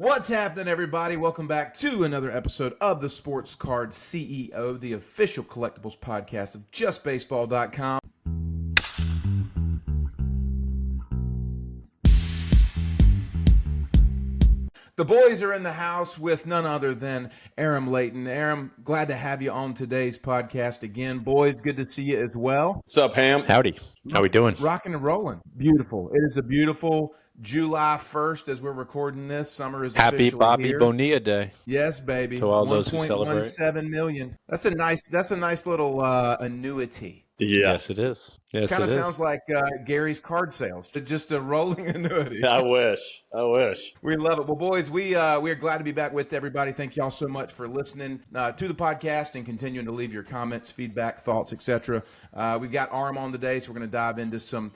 What's happening, everybody? Welcome back to another episode of the Sports Card CEO, the official collectibles podcast of JustBaseball.com. The boys are in the house with none other than Aram Leighton. Aram, glad to have you on today's podcast again. Boys, good to see you as well. What's up, Ham? Howdy. How we doing? Rocking and rolling. Beautiful. It is a beautiful July 1st as we're recording this. Summer is Happy officially Bobby here. Bonilla Day. Yes, baby. To all those who celebrate. 1.17 million. That's a nice little annuity. Yeah. Yes, it is. Yes, Kind of it sounds is. like Gary's card sales. Just a rolling annuity. I wish. We love it. Well, boys, we are glad to be back with everybody. Thank y'all so much for listening to the podcast and continuing to leave your comments, feedback, thoughts, etc. We've got Aram on today, so we're going to dive into some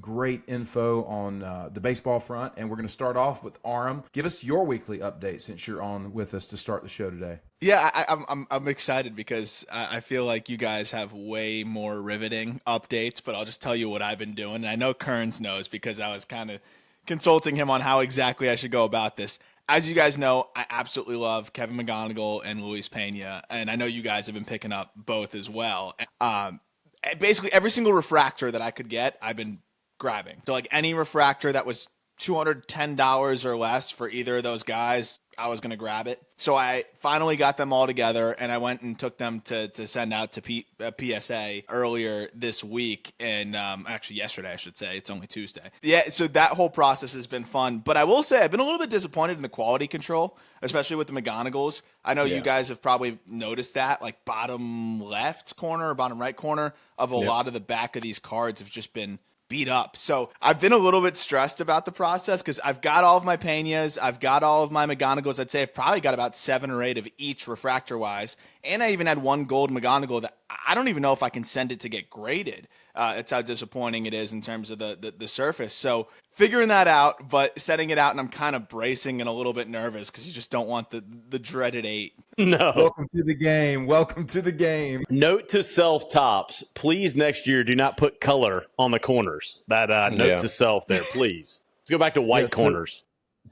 great info on the baseball front, and we're going to start off with Aram. Give us your weekly update since you're on with us to start the show today. Yeah, I'm excited because I feel like you guys have way more riveting updates, but I'll just tell you what I've been doing. And I know Kearns knows because I was kind of consulting him on how exactly I should go about this. As you guys know, I absolutely love Kevin McGonigal and Luis Pena, and I know you guys have been picking up both as well. Basically, every single refractor that I could get, I've been grabbing. So, like, any refractor that was $210 or less for either of those guys, I was going to grab it. So I finally got them all together, and I went and took them to send out to PSA earlier this week, and actually yesterday, I should say. It's only Tuesday. Yeah, so that whole process has been fun. But I will say I've been a little bit disappointed in the quality control, especially with the McGonigals. I know you guys have probably noticed that, like bottom left corner or bottom right corner of a lot of the back of these cards have just been beat up. So I've been a little bit stressed about the process because I've got all of my Peñas, I've got all of my McGonigals. I'd say I've probably got about 7 or 8 of each refractor wise. And I even had one gold McGonigal that I don't even know if I can send it to get graded. It's how disappointing it is in terms of the surface. So figuring that out, but setting it out, and I'm kind of bracing and a little bit nervous because you just don't want the dreaded 8. No. Welcome to the game. Welcome to the game. Note to self, Tops, please next year do not put color on the corners. That note to self there, please. Let's go back to white corners.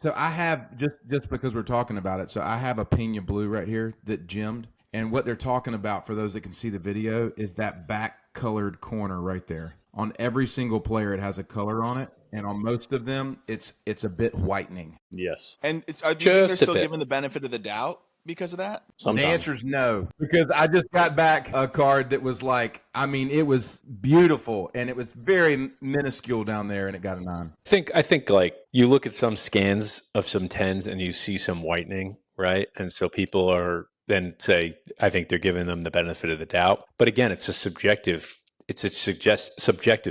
So I have, just because we're talking about it, so I have a Pena Blue right here that gemmed. And what they're talking about, for those that can see the video, is that back colored corner right there. On every single player, it has a color on it. And on most of them, it's a bit whitening. Yes. And are they're still given the benefit of the doubt because of that? Sometimes. The answer is no, because I just got back a card that was like, I mean, it was beautiful, and it was very minuscule down there, and it got a 9. I think like you look at some scans of some 10s and you see some whitening, right? And so people are then say, I think they're giving them the benefit of the doubt. But again, it's a subjective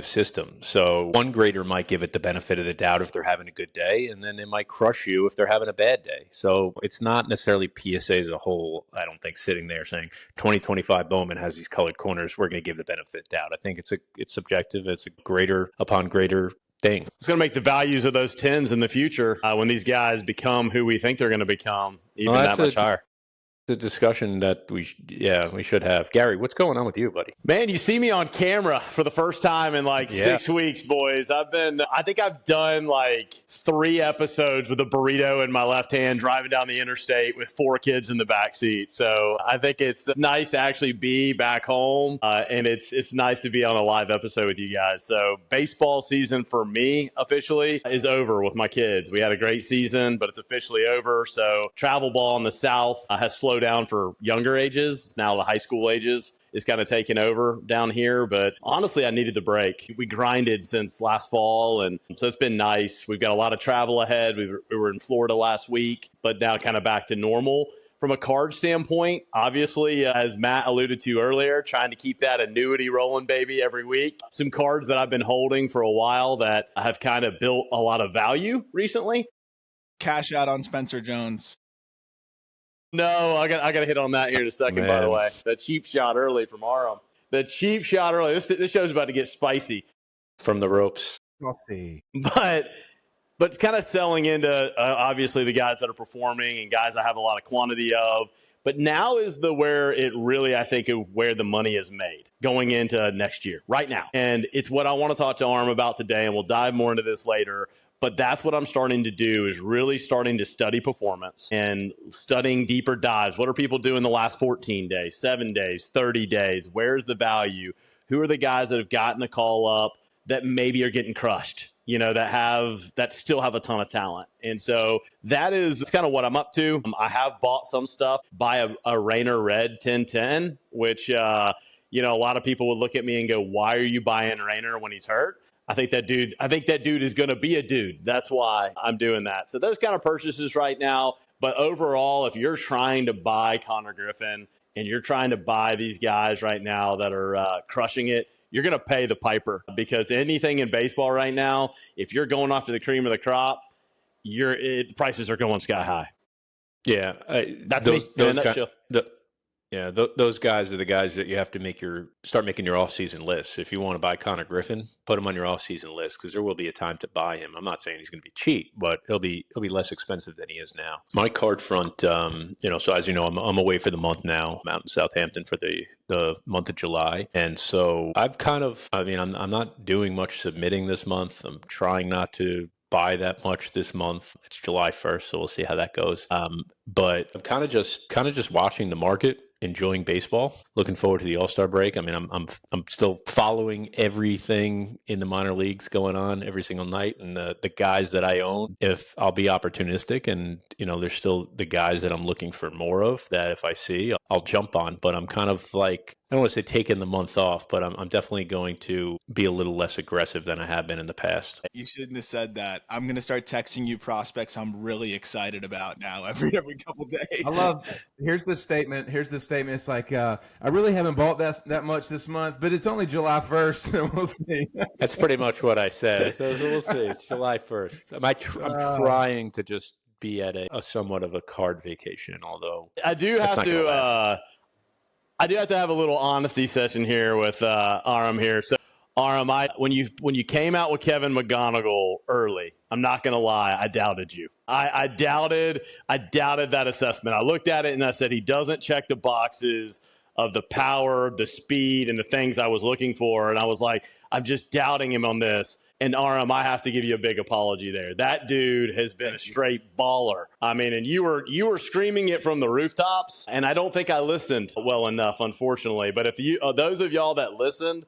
system. So one grader might give it the benefit of the doubt if they're having a good day, and then they might crush you if they're having a bad day. So it's not necessarily PSA as a whole, I don't think, sitting there saying 2025 Bowman has these colored corners, we're going to give the benefit of the doubt. I think it's subjective. It's a grader upon grader thing. It's going to make the values of those 10s in the future, when these guys become who we think they're going to become, even that much higher. The discussion that we should have. Gary, what's going on with you, buddy? Man, you see me on camera for the first time in 6 weeks, boys. I think I've done like 3 episodes with a burrito in my left hand driving down the interstate with 4 kids in the back seat. So I think it's nice to actually be back home, and it's nice to be on a live episode with you guys. So baseball season for me officially is over with my kids. We had a great season, but it's officially over. So travel ball in the South has slowed down for younger ages. It's now the high school ages is kind of taking over down here. But honestly, I needed the break. We grinded since last fall, and so it's been nice. We've got a lot of travel ahead. We were in Florida last week, but now kind of back to normal. From a card standpoint, obviously, as Matt alluded to earlier, trying to keep that annuity rolling, baby, every week. Some cards that I've been holding for a while that have kind of built a lot of value recently. Cash out on Spencer Jones. No, I got to hit on that here in a second, by the way. The cheap shot early from Aram. This show's about to get spicy. From the ropes. We'll see. But it's kind of selling into, obviously, the guys that are performing and guys I have a lot of quantity of. But now is where it really, I think, where the money is made going into next year, right now. And it's what I want to talk to Aram about today, and we'll dive more into this later. But that's what I'm starting to do, is really starting to study performance and studying deeper dives. What are people doing the last 14 days, 7 days, 30 days? Where's the value? Who are the guys that have gotten the call up that maybe are getting crushed, that still have a ton of talent? And so that's kind of what I'm up to. I have bought some stuff, buy a Rayner Red 1010, which, a lot of people would look at me and go, why are you buying Rayner when he's hurt? I think that dude is going to be a dude. That's why I'm doing that. So those kind of purchases right now. But overall, if you're trying to buy Connor Griffin and you're trying to buy these guys right now that are crushing it, you're going to pay the piper, because anything in baseball right now, if you're going after the cream of the crop, the prices are going sky high. Yeah, that's me in a nutshell. Those guys are the guys that you have to start making your off-season list. If you want to buy Connor Griffin, put him on your off-season list, because there will be a time to buy him. I'm not saying he's going to be cheap, but he'll be less expensive than he is now. My card front, so as you know, I'm away for the month now. I'm out in Southampton for the month of July, and so I'm not doing much submitting this month. I'm trying not to buy that much this month. It's July 1st, so we'll see how that goes. But I'm kind of just watching the market, enjoying baseball, looking forward to the All-Star break. I mean, I'm still following everything in the minor leagues going on every single night, and the guys that I own, if I'll be opportunistic, and there's still the guys that I'm looking for more of that if I see, I'll jump on. But I'm kind of like, I don't want to say taking the month off, but I'm definitely going to be a little less aggressive than I have been in the past. You shouldn't have said that. I'm going to start texting you prospects I'm really excited about now every couple days. I love, here's the statement. It's like, I really haven't bought that much this month, but it's only July 1st, and we'll see. That's pretty much what I said. So we'll see. It's July 1st. I'm trying to just be at a somewhat of a card vacation, although I do have to have a little honesty session here with Aram here. So, Aram, when you came out with Kevin McGonigal early, I'm not going to lie, I doubted you. I doubted that assessment. I looked at it and I said, he doesn't check the boxes of the power, the speed, and the things I was looking for. And I was like, I'm just doubting him on this. And Aram, I have to give you a big apology there. That dude has been a straight baller. I mean, and you were screaming it from the rooftops, and I don't think I listened well enough, unfortunately. But if those of y'all that listened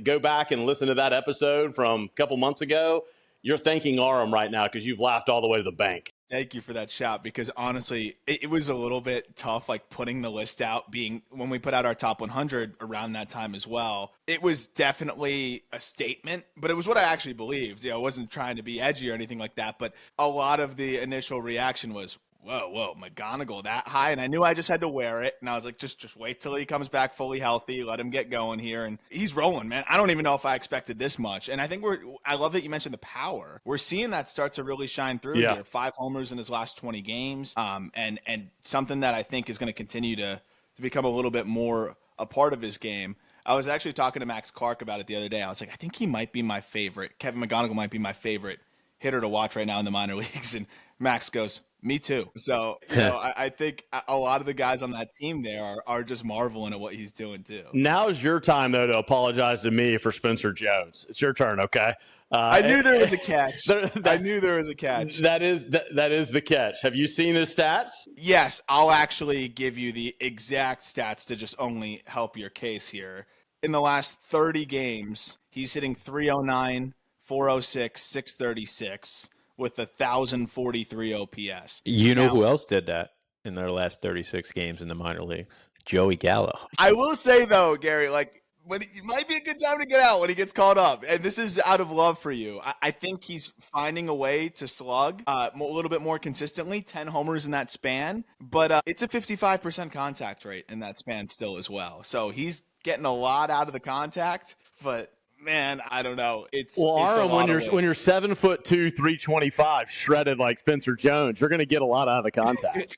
go back and listen to that episode from a couple months ago, you're thanking Aram right now because you've laughed all the way to the bank. Thank you for that shout, because honestly, it was a little bit tough, like putting the list out, when we put out our top 100 around that time as well. It was definitely a statement, but it was what I actually believed. I wasn't trying to be edgy or anything like that, but a lot of the initial reaction was, whoa, McGonigal that high? And I knew I just had to wear it. And I was like, just wait till he comes back fully healthy. Let him get going here. And he's rolling, man. I don't even know if I expected this much. And I think I love that you mentioned the power. We're seeing that start to really shine through here. 5 homers in his last 20 games. And something that I think is going to continue to become a little bit more a part of his game. I was actually talking to Max Clark about it the other day. I was like, I think he might be my favorite. Kevin McGonigal might be my favorite hitter to watch right now in the minor leagues. And Max goes, me too. So I think a lot of the guys on that team there are just marveling at what he's doing too. Now is your time, though, to apologize to me for Spencer Jones. It's your turn, okay? I knew there was a catch. I knew there was a catch. That is the catch. Have you seen his stats? Yes, I'll actually give you the exact stats to just only help your case here. In the last 30 games, he's hitting 309, 406, 636. With 1,043 OPS. You know who else did that in their last 36 games in the minor leagues? Joey Gallo. I will say, though, Gary, like, it might be a good time to get out when he gets called up. And this is out of love for you. I think he's finding a way to slug a little bit more consistently, 10 homers in that span. But it's a 55% contact rate in that span still as well. So he's getting a lot out of the contact, but man, I don't know. Aram, when you're 7'2", 325, shredded like Spencer Jones, you're going to get a lot out of the contact.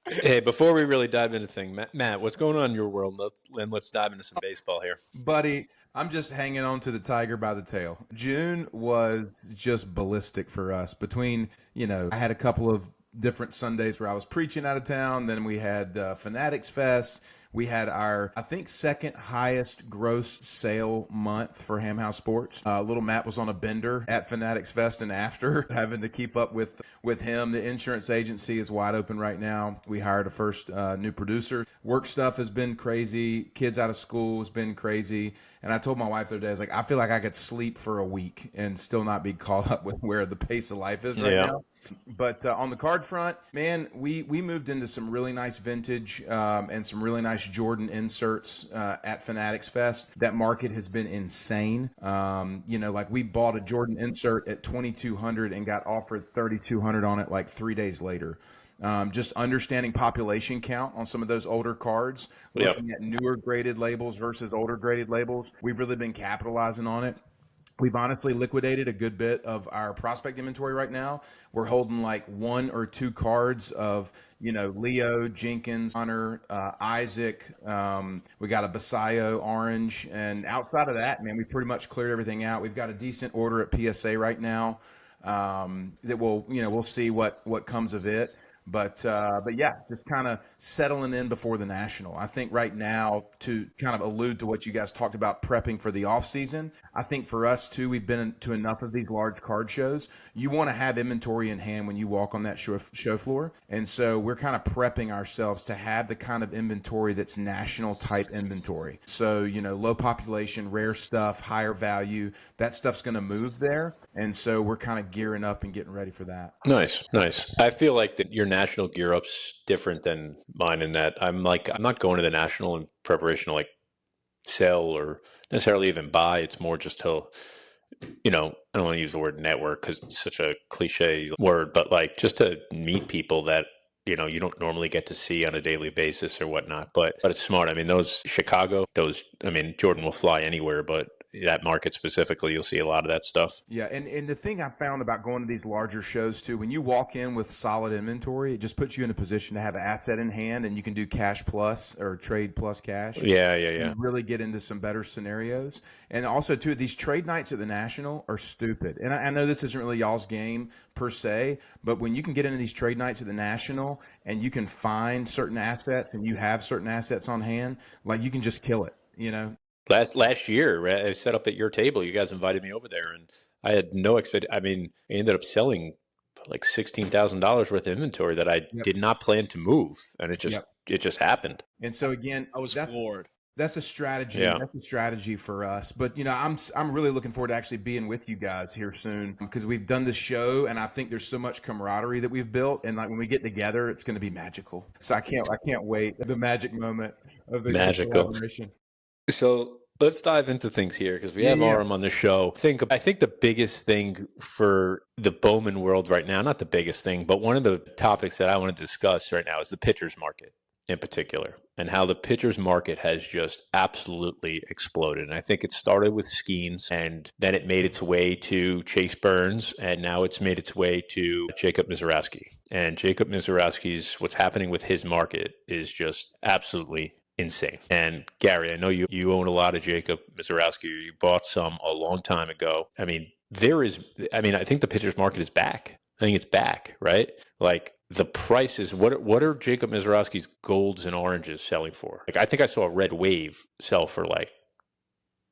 Hey, before we really dive into things, Matt, what's going on in your world? Let's dive into some baseball here, buddy. I'm just hanging on to the tiger by the tail. June was just ballistic for us. Between I had a couple of different Sundays where I was preaching out of town. Then we had Fanatics Fest. We had our, I think, second highest gross sale month for Ham House Sports. Little Matt was on a bender at Fanatics Fest and after, having to keep up with him. The insurance agency is wide open right now. We hired a first new producer. Work stuff has been crazy. Kids out of school has been crazy. And I told my wife the other day, I was like, I feel like I could sleep for a week and still not be caught up with where the pace of life is right now. But on the card front, man, we moved into some really nice vintage and some really nice Jordan inserts at Fanatics Fest. That market has been insane. Like we bought a Jordan insert at $2,200 and got offered $3,200 on it like 3 days later. Just understanding population count on some of those older cards, looking at newer graded labels versus older graded labels. We've really been capitalizing on it. We've honestly liquidated a good bit of our prospect inventory right now. We're holding like 1 or 2 cards of, Leo, Jenkins, Hunter, Isaac. We got a Basayo orange. And outside of that, man, we pretty much cleared everything out. We've got a decent order at PSA right now that we'll see what comes of it. But yeah, just kind of settling in before the National. I think right now, to kind of allude to what you guys talked about prepping for the off season, I think for us too, we've been to enough of these large card shows. You want to have inventory in hand when you walk on that show floor. And so we're kind of prepping ourselves to have the kind of inventory that's national type inventory. So, low population, rare stuff, higher value, that stuff's going to move there. And so we're kind of gearing up and getting ready for that. Nice. I feel like that your national gear up's different than mine in that I'm not going to the National in preparation to like sell or necessarily even buy. It's more just to, I don't want to use the word network because it's such a cliche word, but like just to meet people that, you don't normally get to see on a daily basis or whatnot. But it's smart. I mean, Jordan will fly anywhere, but that market specifically, you'll see a lot of that stuff. Yeah, and the thing I found about going to these larger shows too, when you walk in with solid inventory, it just puts you in a position to have an asset in hand, and you can do cash plus or trade plus cash. Yeah. And really get into some better scenarios. And also too, these trade nights at the National are stupid. And I know this isn't really y'all's game per se, but when you can get into these trade nights at the National and you can find certain assets and you have certain assets on hand, like you can just kill it, Last year, I set up at your table. You guys invited me over there, and I had no expectation. I mean, I ended up selling like $16,000 worth of inventory that I did not plan to move, and it just happened. And so again, I was floored. That's a strategy. Yeah. That's a strategy for us. But I'm really looking forward to actually being with you guys here soon because we've done this show, and I think there's so much camaraderie that we've built, and like when we get together, it's going to be magical. So I can't wait the magic moment of the collaboration. So let's dive into things here because we have Aram on the show. I think the biggest thing for the Bowman world right now, not the biggest thing, but one of the topics that I want to discuss right now is the pitchers market in particular and how the pitchers market has just absolutely exploded. And I think it started with Skeens and then it made its way to Chase Burns and now it's made its way to Jacob Misiorowski. And Jacob Misiorowski's, what's happening with his market is just absolutely insane. And Gary, I know you own a lot of Jacob Misiorowski. You bought some a long time ago. I mean, I think the pitcher's market is back. I think it's back, right? Like the prices, what are Jacob Misiorowski's golds and oranges selling for? Like I think I saw a red wave sell for like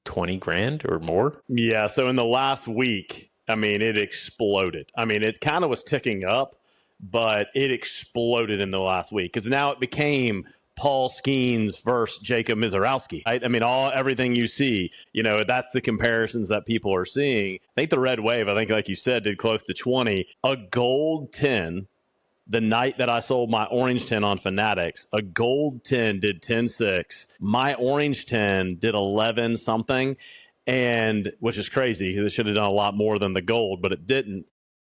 20 grand or more. Yeah. So in the last week, it exploded. It kind of was ticking up, but it exploded in the last week because now it became Paul Skeens versus Jacob Misiorowski. Right? Everything you see, that's the comparisons that people are seeing. I think the red wave, like you said, did close to 20. A gold 10, the night that I sold my orange 10 on Fanatics, a gold 10 did 10.6. My orange 10 did 11 something, and which is crazy. It should have done a lot more than the gold, but it didn't.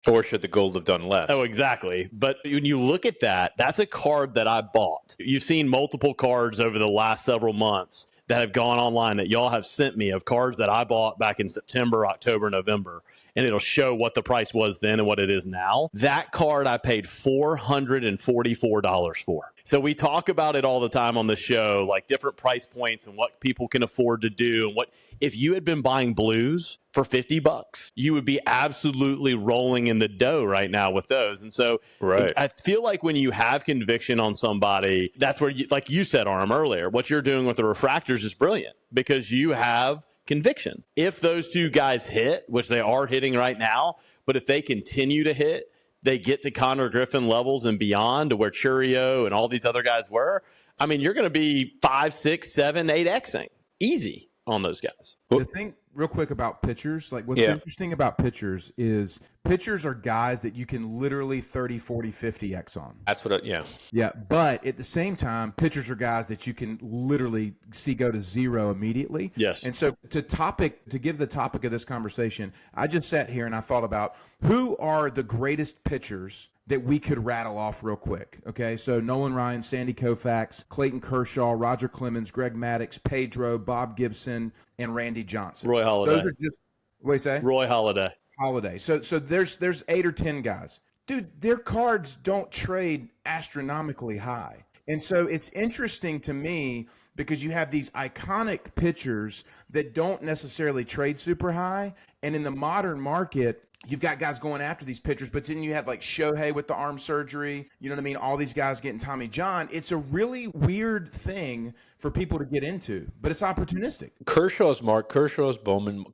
Or should the gold have done less? Oh, exactly. But when you look at that, that's a card that I bought. You've seen multiple cards over the last several months that have gone online that y'all have sent me of cards that I bought back in September, October, November. and it'll show what the price was then and what it is now. That card I paid $444 for. So we talk about it all the time on the show, like different price points and what people can afford to do. And what if you had been buying blues for $50, you would be absolutely rolling in the dough right now with those. And so I feel like when you have conviction on somebody, that's where, like you said, Aram, earlier, what you're doing with the refractors is brilliant because you have conviction. If those two guys hit, which they are hitting right now, but if they continue to hit, they get to Connor Griffin levels and beyond to where Churio and all these other guys were, I mean, you're going to be 5, 6, 7, 8Xing easy on those guys. The thing real quick about pitchers, like what's interesting about pitchers is pitchers are guys that you can literally 30, 40, 50X on. That's what, Yeah, but at the same time, pitchers are guys that you can literally see go to zero immediately. Yes. And so to give the topic of this conversation, I just sat here and I thought about who are the greatest pitchers that we could rattle off real quick. Okay, so Nolan Ryan, Sandy Koufax, Clayton Kershaw, Roger Clemens, Greg Maddux, Pedro, Bob Gibson, and Randy Johnson. Roy Halladay. Those are just, what do you say? Roy Halladay. So there's 8 or 10 guys. Dude, their cards don't trade astronomically high. And so it's interesting to me because you have these iconic pitchers that don't necessarily trade super high. And in the modern market, you've got guys going after these pitchers, but then you have like Shohei with the arm surgery. You know what I mean? All these guys getting Tommy John. It's a really weird thing for people to get into, but it's opportunistic. Kershaw has Bowman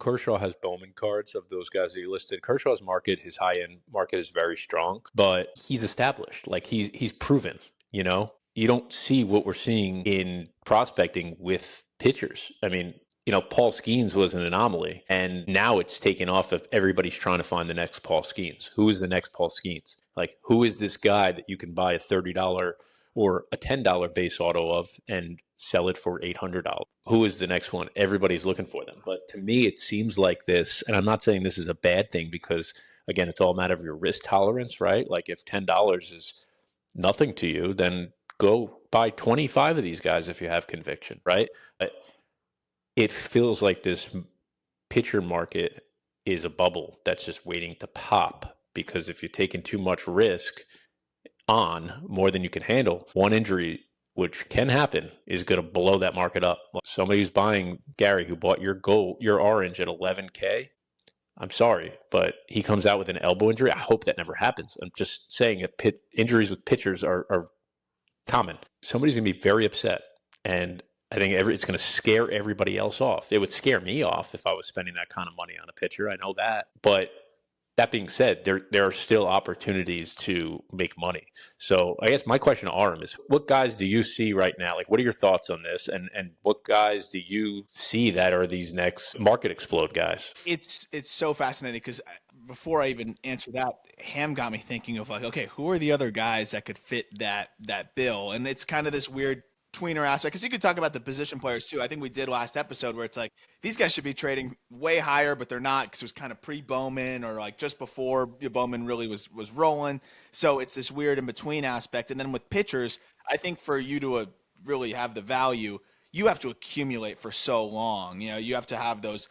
cards of those guys that you listed. Kershaw's market, his high-end market is very strong, but he's established. Like he's proven, you know? You don't see what we're seeing in prospecting with pitchers. I mean, you know, Paul Skeens was an anomaly, and now it's taken off of everybody's trying to find the next Paul Skeens. Who is the next Paul Skeens? Like, who is this guy that you can buy a $30 or a $10 base auto of and sell it for $800? Who is the next one? Everybody's looking for them. But to me, it seems like this, and I'm not saying this is a bad thing because, again, it's all a matter of your risk tolerance, right? Like if $10 is nothing to you, then go buy 25 of these guys if you have conviction, right? But it feels like this pitcher market is a bubble that's just waiting to pop because if you're taking too much risk on more than you can handle, one injury, which can happen, is going to blow that market up. Somebody who's buying Gary, who bought your orange at $11K, I'm sorry, but he comes out with an elbow injury. I hope that never happens. I'm just saying that injuries with pitchers are common. Somebody's going to be very upset, and I think it's going to scare everybody else off. It would scare me off if I was spending that kind of money on a pitcher. I know that. But that being said, there are still opportunities to make money. So I guess my question to Aram is, what guys do you see right now? Like, what are your thoughts on this? And what guys do you see that are these next market explode guys? It's so fascinating because before I even answer that, Ham got me thinking of like, okay, who are the other guys that could fit that bill? And it's kind of this weird tweener aspect because you could talk about the position players too. I think we did last episode where it's like these guys should be trading way higher, but they're not because it was kind of pre-Bowman or like just before Bowman really was rolling. So it's this weird in between aspect. And then with pitchers, I think for you to really have the value, you have to accumulate for so long. You know, you have to have those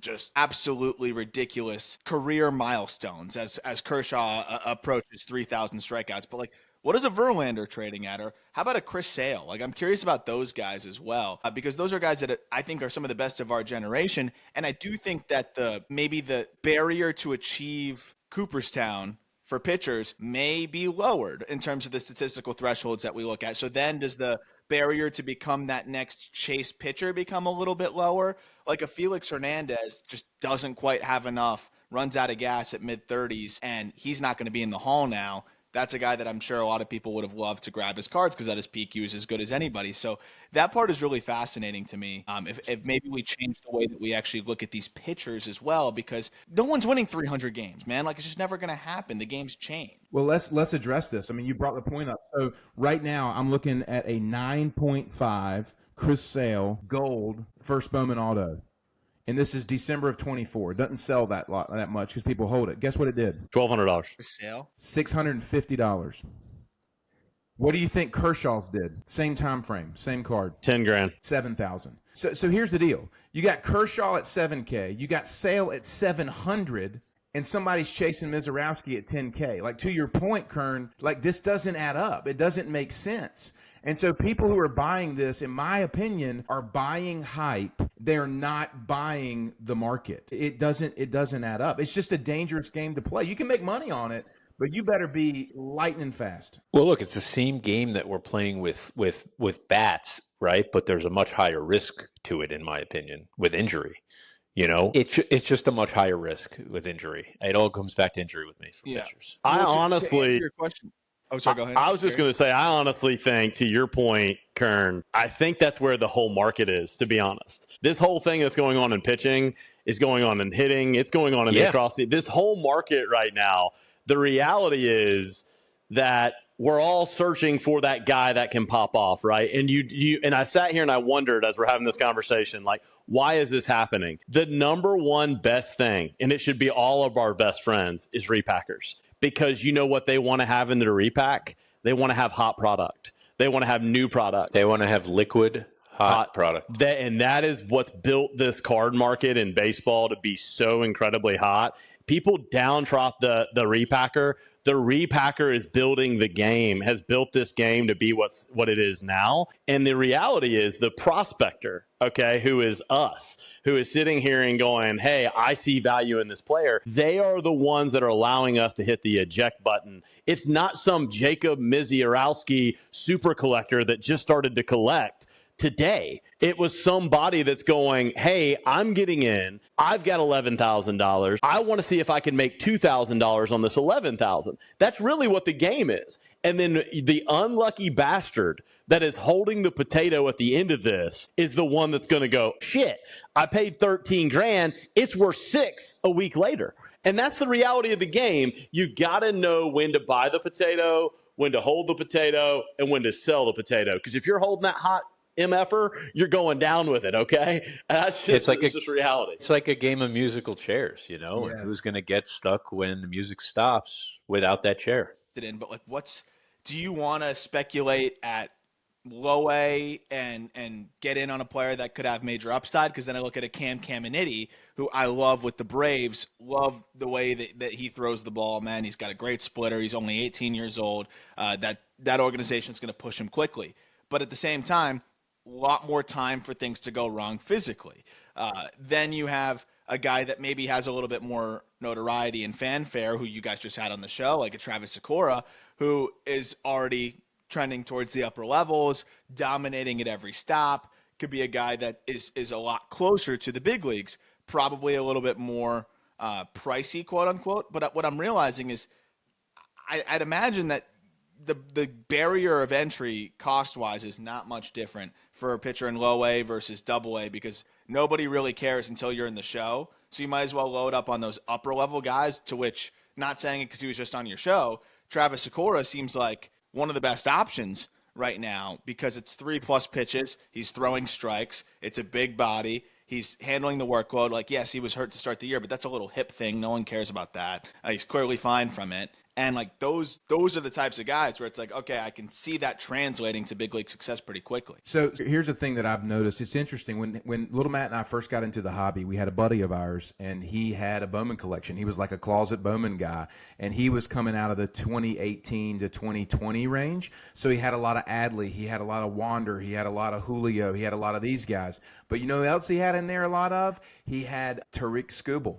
just absolutely ridiculous career milestones as Kershaw approaches 3,000 strikeouts. But like, what is a Verlander trading at? Or how about a Chris Sale? Like, I'm curious about those guys as well, because those are guys that I think are some of the best of our generation. And I do think that maybe the barrier to achieve Cooperstown for pitchers may be lowered in terms of the statistical thresholds that we look at. So then does the barrier to become that next chase pitcher become a little bit lower? Like a Felix Hernandez just doesn't quite have enough, runs out of gas at mid-30s, and he's not going to be in the Hall now. That's a guy that I'm sure a lot of people would have loved to grab his cards because at his peak he was as good as anybody. So that part is really fascinating to me. If maybe we change the way that we actually look at these pitchers as well, because no one's winning 300 games, man. Like, it's just never going to happen. The game's change. Well, let's address this. I mean, you brought the point up. So right now I'm looking at a 9.5 Chris Sale gold first Bowman auto. And this is December of 24. It doesn't sell that much because people hold it. Guess what it did? $1,200. For sale? $650. What do you think Kershaw's did? Same time frame, same card. 10 grand. 7,000. So here's the deal. You got Kershaw at 7K, you got Sale at 700, and somebody's chasing Mizorowski at 10K. Like, to your point, Kern, like, this doesn't add up. It doesn't make sense. And so people who are buying this, in my opinion, are buying hype. They're not buying the market. It doesn't add up. It's just a dangerous game to play. You can make money on it, but you better be lightning fast. Well, look, it's the same game that we're playing with bats, right? But there's a much higher risk to it, in my opinion, with injury. You know, it's just a much higher risk with injury. It all comes back to injury with me for pitchers. I honestly, to answer your question. Oh, sorry, go ahead. I was just going to say, I honestly think, to your point, Kern, I think that's where the whole market is, to be honest. This whole thing that's going on in pitching is going on in hitting. It's going on in the cross. This whole market right now, the reality is that we're all searching for that guy that can pop off, right? And and I sat here and I wondered as we're having this conversation, like, why is this happening? The number one best thing, and it should be all of our best friends, is repackers. Because you know what they want to have in their repack? They want to have hot product. They want to have new product. They want to have liquid hot product. And that is what's built this card market in baseball to be so incredibly hot. People downtrot the repacker. The repacker is building the game, has built this game to be what it is now. And the reality is the prospector, okay, who is us, who is sitting here and going, hey, I see value in this player. They are the ones that are allowing us to hit the eject button. It's not some Jacob Mizorowski super collector that just started to collect today. It was somebody that's going, hey, I'm getting in. I've got $11,000. I want to see if I can make $2,000 on this $11,000. That's really what the game is. And then the unlucky bastard that is holding the potato at the end of this is the one that's going to go, shit, I paid 13 grand. It's worth 6 a week later. And that's the reality of the game. You got to know when to buy the potato, when to hold the potato, and when to sell the potato. Because if you're holding that hot MFer, you're going down with it, okay? That's just, it's just reality. It's like a game of musical chairs, you know? Yes. And who's going to get stuck when the music stops without that chair? But like, do you want to speculate at low A and get in on a player that could have major upside? Because then I look at a Cam Caminiti, who I love with the Braves, love the way that he throws the ball, man. He's got a great splitter. He's only 18 years old. That organization is going to push him quickly. But at the same time, a lot more time for things to go wrong physically. Then you have a guy that maybe has a little bit more notoriety and fanfare, who you guys just had on the show, like a Travis Sakura, who is already trending towards the upper levels, dominating at every stop. Could be a guy that is a lot closer to the big leagues, probably a little bit more pricey, quote unquote. But what I'm realizing is I'd imagine that the barrier of entry cost-wise is not much different for a pitcher in low A versus double A, because nobody really cares until you're in the show. So you might as well load up on those upper-level guys, to which, not saying it because he was just on your show, Travis Sakura seems like one of the best options right now, because it's 3+ pitches. He's throwing strikes. It's a big body. He's handling the workload. Like, yes, he was hurt to start the year, but that's a little hip thing. No one cares about that. He's clearly fine from it. And like those are the types of guys where it's like, okay, I can see that translating to big league success pretty quickly. So here's the thing that I've noticed. It's interesting. When Little Matt and I first got into the hobby, we had a buddy of ours, and he had a Bowman collection. He was like a closet Bowman guy, and he was coming out of the 2018 to 2020 range. So he had a lot of Adley. He had a lot of Wander. He had a lot of Julio. He had a lot of these guys. But you know who else he had in there a lot of? He had Tariq Skubal.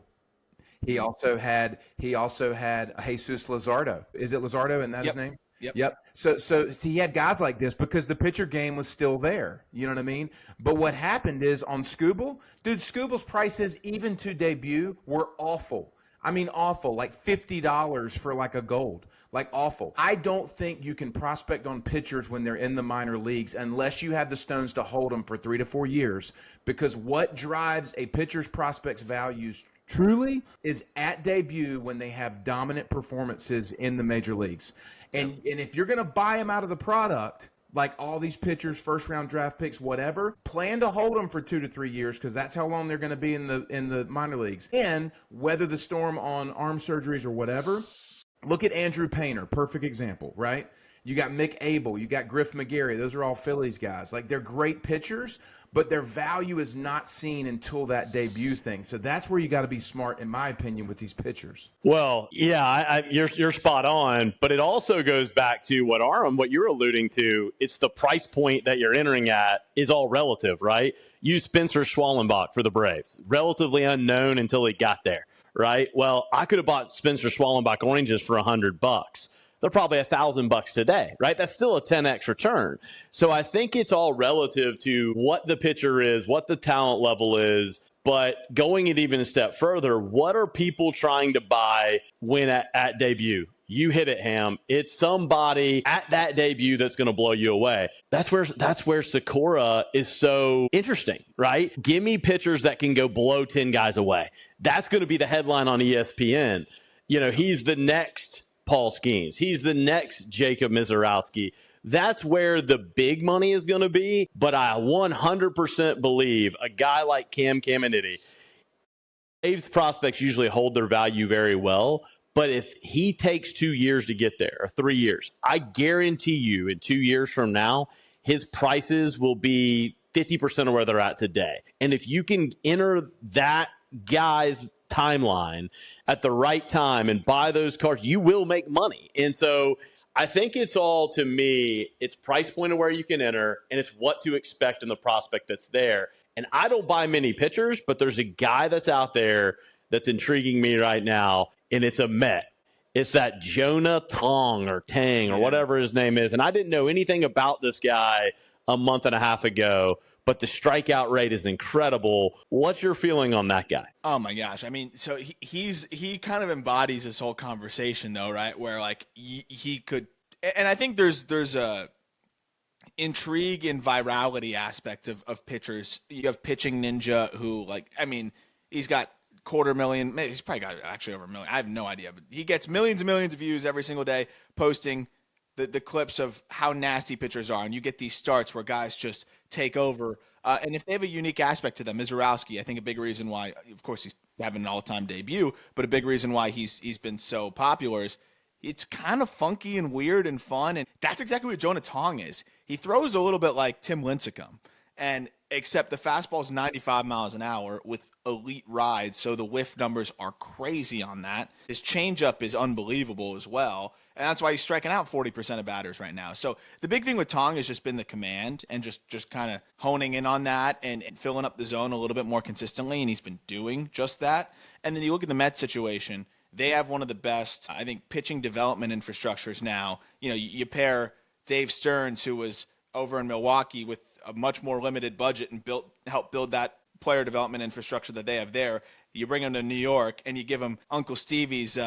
He also had Jesus Luzardo. Is it Luzardo? Isn't that his name? Yep. So he had guys like this because the pitcher game was still there. You know what I mean? But what happened is on Skubal, dude, Skubal's prices even to debut were awful. I mean, awful, like $50 for like a gold. Like awful. I don't think you can prospect on pitchers when they're in the minor leagues unless you have the stones to hold them for 3 to 4 years, because what drives a pitcher's prospect's values truly is at debut when they have dominant performances in the major leagues. And if you're going to buy them out of the product, like all these pitchers, first-round draft picks, whatever, plan to hold them for 2 to 3 years, because that's how long they're going to be in the minor leagues. And weather the storm on arm surgeries or whatever. Look at Andrew Painter, perfect example, right? You got Mick Abel. You got Griff McGarry. Those are all Phillies guys. Like, they're great pitchers, but their value is not seen until that debut thing. So that's where you got to be smart, in my opinion, with these pitchers. Well, yeah, you're spot on, but it also goes back to what you're alluding to. It's the price point that you're entering at is all relative, right? Use Spencer Schwallenbach for the Braves, relatively unknown until he got there, right? Well, I could have bought Spencer Schwallenbach oranges for $100. They're probably $1,000 today, right? That's still a 10x return. So I think it's all relative to what the pitcher is, what the talent level is. But going it even a step further, what are people trying to buy when at debut? You hit it, Ham. It's somebody at that debut that's going to blow you away. That's where Sakura is so interesting, right? Give me pitchers that can go blow 10 guys away. That's going to be the headline on ESPN. You know, he's the next Paul Skeens. He's the next Jacob Mizorowski. That's where the big money is going to be. But I 100% believe a guy like Cam Caminiti, Braves prospects usually hold their value very well. But if he takes 2 years to get there, or 3 years, I guarantee you in 2 years from now, his prices will be 50% of where they're at today. And if you can enter that guy's timeline at the right time and buy those cards, you will make money. And so I think it's all, to me, it's price point of where you can enter, and it's what to expect in the prospect that's there. And I don't buy many pitchers, but there's a guy that's out there that's intriguing me right now, and it's a Met. It's that Jonah Tong or Tang or whatever his name is. And I didn't know anything about this guy a month and a half ago, but the strikeout rate is incredible. What's your feeling on that guy? Oh my gosh. I mean, so he kind of embodies this whole conversation though, right? Where like he could, and I think there's a intrigue and virality aspect of pitchers. You have Pitching Ninja who, like, I mean, he's got 250,000, maybe he's probably got actually over 1 million. I have no idea, but he gets millions and millions of views every single day posting the clips of how nasty pitchers are. And you get these starts where guys just take over. And if they have a unique aspect to them, Mizorowski, I think a big reason why, of course, he's having an all-time debut, but a big reason why he's been so popular is it's kind of funky and weird and fun. And that's exactly what Jonah Tong is. He throws a little bit like Tim Lincecum, and except the fastball's 95 miles an hour with elite rides, so the whiff numbers are crazy on that. His changeup is unbelievable as well, and that's why he's striking out 40% of batters right now. So the big thing with Tong has just been the command and just kind of honing in on that and filling up the zone a little bit more consistently, and he's been doing just that. And then you look at the Mets situation, they have one of the best, I think, pitching development infrastructures now. You know, you pair Dave Stearns, who was over in Milwaukee with a much more limited budget and helped build that player development infrastructure that they have there. You bring him to New York and you give him Uncle Stevie's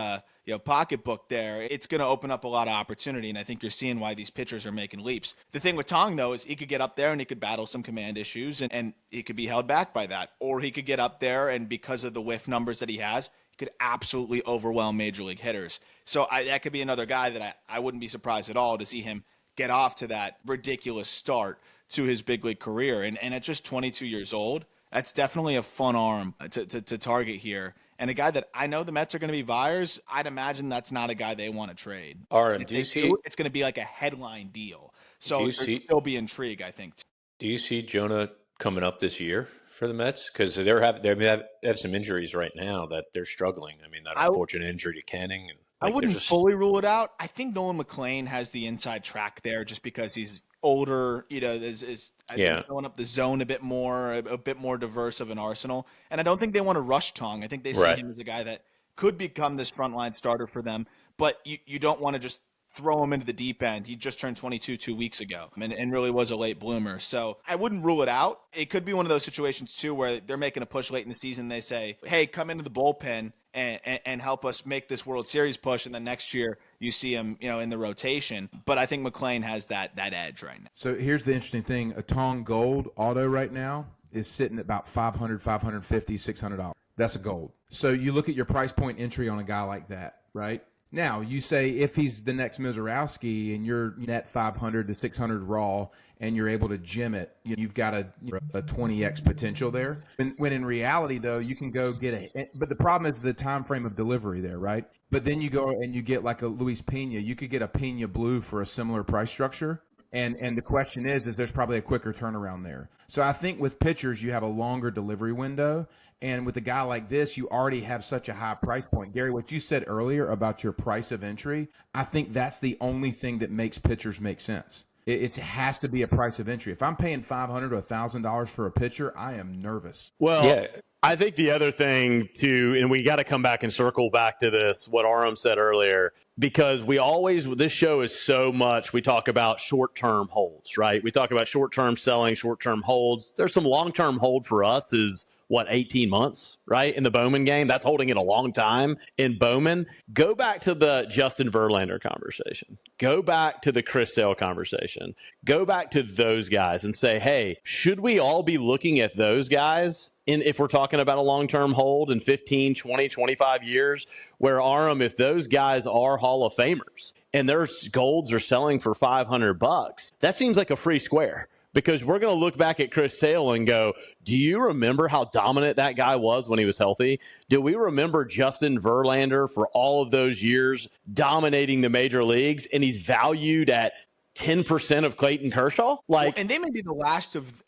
pocketbook there. It's going to open up a lot of opportunity, and I think you're seeing why these pitchers are making leaps. The thing with Tong, though, is he could get up there and he could battle some command issues, and he could be held back by that. Or he could get up there and because of the whiff numbers that he has, he could absolutely overwhelm major league hitters. So that could be another guy that I wouldn't be surprised at all to see him get off to that ridiculous start to his big league career. And at just 22 years old, that's definitely a fun arm to target here. And a guy that I know the Mets are going to be buyers, I'd imagine that's not a guy they want to trade. Aram, do you see it's going to be like a headline deal. So there'd still be intrigue, I think. Do you see Jonah coming up this year for the Mets? Because they have some injuries right now that they're struggling. I mean, that unfortunate injury to Canning. And I wouldn't fully rule it out. I think Nolan McLean has the inside track there just because he's older, I think filling up the zone a bit more diverse of an arsenal. And I don't think they want to rush Tong. I think they see him as a guy that could become this frontline starter for them. But you don't want to just throw him into the deep end. He just turned 22 2 weeks ago and really was a late bloomer. So I wouldn't rule it out. It could be one of those situations, too, where they're making a push late in the season. They say, hey, come into the bullpen and help us make this World Series push. And then next year you see him, in the rotation. But I think McLean has that edge right now. So here's the interesting thing. A Tong Gold auto right now is sitting at about $500, $550, $600. That's a gold. So you look at your price point entry on a guy like that, right? Now, you say if he's the next Mizorowski and you're net 500 to 600 raw and you're able to gym it, you've got a 20x potential there. When in reality, though, you can go get but the problem is the time frame of delivery there, right? But then you go and you get like a Luis Pena. You could get a Pena Blue for a similar price structure. And the question is there's probably a quicker turnaround there. So I think with pitchers, you have a longer delivery window. And with a guy like this, you already have such a high price point. Gary, what you said earlier about your price of entry, I think that's the only thing that makes pitchers make sense. It has to be a price of entry. If I'm paying $500 to $1,000 for a pitcher, I am nervous. Well, yeah. I think the other thing too, and we got to come back and circle back to this, what Aram said earlier, because this show is so much, we talk about short-term holds, right? We talk about short-term selling, short-term holds. There's some long-term hold for us is 18 months, right? In the Bowman game, that's holding it a long time in Bowman. Go back to the Justin Verlander conversation. Go back to the Chris Sale conversation. Go back to those guys and say, hey, should we all be looking at those guys if we're talking about a long-term hold in 15, 20, 25 years, where Aram, if those guys are Hall of Famers and their golds are selling for $500, that seems like a free square. Because we're going to look back at Chris Sale and go, do you remember how dominant that guy was when he was healthy? Do we remember Justin Verlander for all of those years dominating the major leagues, and he's valued at 10% of Clayton Kershaw? And they may be the last of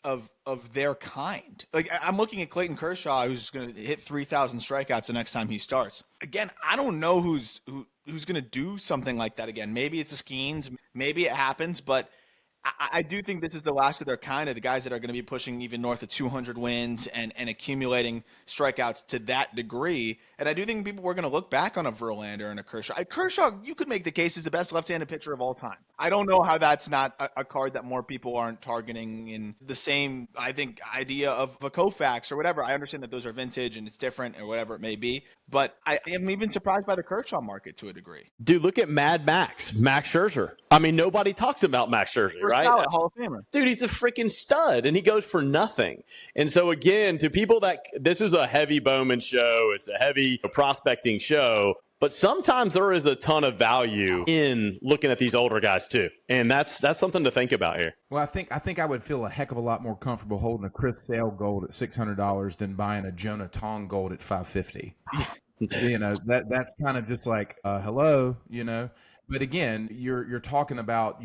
their kind. Like, I'm looking at Clayton Kershaw, who's going to hit 3,000 strikeouts the next time he starts. Again, I don't know who's going to do something like that again. Maybe it's the Skeens, maybe it happens, but I do think this is the last of their kind, of the guys that are going to be pushing even north of 200 wins and accumulating strikeouts to that degree. And I do think people were going to look back on a Verlander and a Kershaw. Kershaw, you could make the case, is the best left-handed pitcher of all time. I don't know how that's not a card that more people aren't targeting in the same, I think, idea of a Koufax or whatever. I understand that those are vintage and it's different or whatever it may be. But I am even surprised by the Kershaw market to a degree. Dude, look at Mad Max Scherzer. I mean, nobody talks about Max Scherzer, right? Hall of Famer. Dude, he's a freaking stud, and he goes for nothing. And so, again, to people that this is a heavy Bowman show, it's a heavy prospecting show, but sometimes there is a ton of value in looking at these older guys too, and that's something to think about here. Well, I think I would feel a heck of a lot more comfortable holding a Chris Sale gold at $600 than buying a Jonah Tong gold at $550. That's kind of just like hello, But again, you're talking about,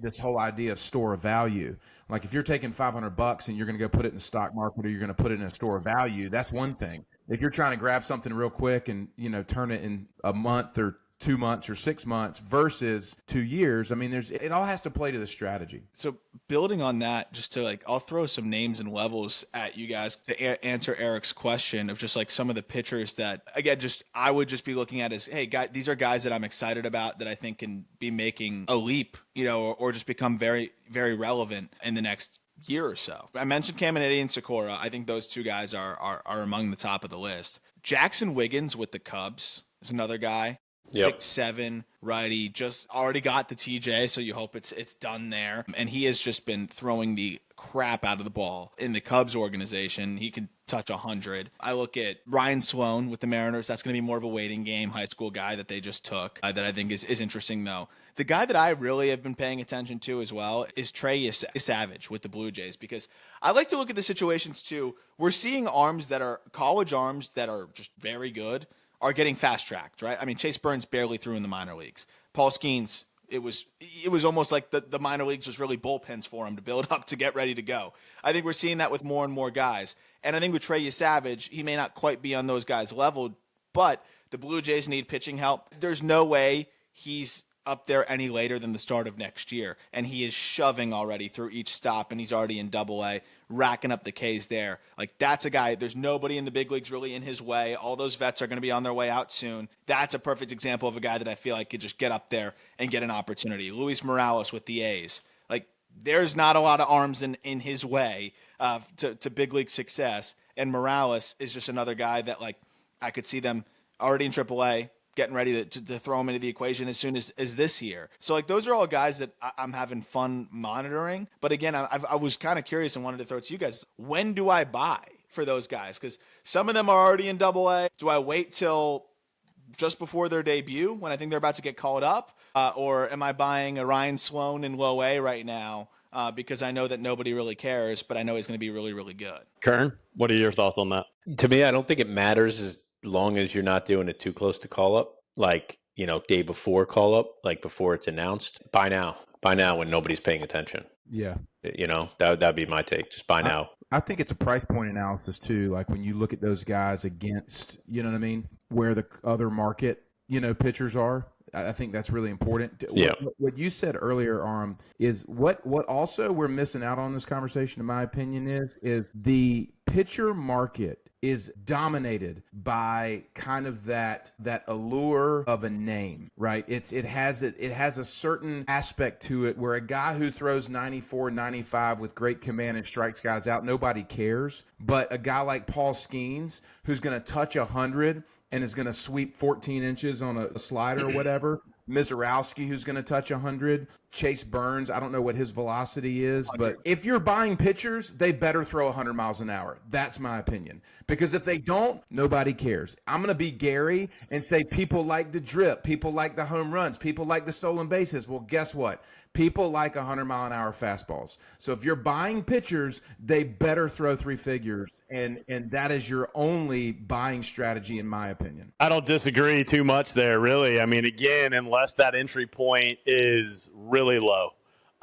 this whole idea of store of value. Like if you're taking $500 and you're going to go put it in the stock market or you're going to put it in a store of value, that's one thing. If you're trying to grab something real quick and, turn it in a month or 2 months or 6 months versus 2 years, I mean, it all has to play to the strategy. So building on that, just to I'll throw some names and levels at you guys to answer Eric's question of just some of the pitchers that, again, I would just be looking at as, hey, guys, these are guys that I'm excited about that I think can be making a leap, or just become very, very relevant in the next year or so. I mentioned Caminiti and Sakura. I think those two guys are among the top of the list. Jackson Wiggins with the Cubs is another guy. Yep. 6'7", righty, just already got the TJ, so you hope it's done there. And he has just been throwing the crap out of the ball in the Cubs organization. He can touch 100. I look at Ryan Sloan with the Mariners. That's going to be more of a waiting game, high school guy that they just took that I think is interesting, though. The guy that I really have been paying attention to as well is Trey Savage with the Blue Jays, because I like to look at the situations, too. We're seeing arms that are college arms that are just very good are getting fast-tracked, right? I mean, Chase Burns barely threw in the minor leagues. Paul Skeens, it was almost like the minor leagues was really bullpens for him to build up to get ready to go. I think we're seeing that with more and more guys. And I think with Trey Savage, he may not quite be on those guys' level, but the Blue Jays need pitching help. There's no way he's up there any later than the start of next year. And he is shoving already through each stop, and he's already in Double-A, racking up the Ks there. That's a guy, there's nobody in the big leagues really in his way. All those vets are going to be on their way out soon. That's a perfect example of a guy that I feel like could just get up there and get an opportunity. Luis Morales with the A's. There's not a lot of arms in his way to big league success. And Morales is just another guy that, I could see them already in Triple-A, getting ready to throw him into the equation as soon as this year. So those are all guys that I'm having fun monitoring. But again, I was kind of curious and wanted to throw it to you guys. When do I buy for those guys? Because some of them are already in Double-A. Do I wait till just before their debut when I think they're about to get called up? Or am I buying a Ryan Sloan in low A right now because I know that nobody really cares, but I know he's going to be really, really good? Kern, what are your thoughts on that? To me, I don't think it matters as long as you're not doing it too close to call up. Like, day before call up, like before it's announced. Buy now when nobody's paying attention. Yeah. That'd be my take. Just buy now. I think it's a price point analysis too. Like when you look at those guys against, where the other market, pitchers are. I think that's really important. Yeah. What you said earlier, Aram, is what also we're missing out on this conversation, in my opinion, is the pitcher market is dominated by kind of that allure of a name, right? It has a certain aspect to it where a guy who throws 94, 95 with great command and strikes guys out, nobody cares. But a guy like Paul Skeens, who's going to touch 100 and is going to sweep 14 inches on a slider or whatever, Mizorowski, who's going to touch 100, Chase Burns, I don't know what his velocity is, but if you're buying pitchers, they better throw 100 miles an hour. That's my opinion. Because if they don't, nobody cares. I'm going to be Gary and say people like the drip, people like the home runs, people like the stolen bases. Well, guess what? People like 100-mile-an-hour fastballs. So if you're buying pitchers, they better throw three figures, and that is your only buying strategy, in my opinion. I don't disagree too much there, really. I mean, again, unless that entry point is really low.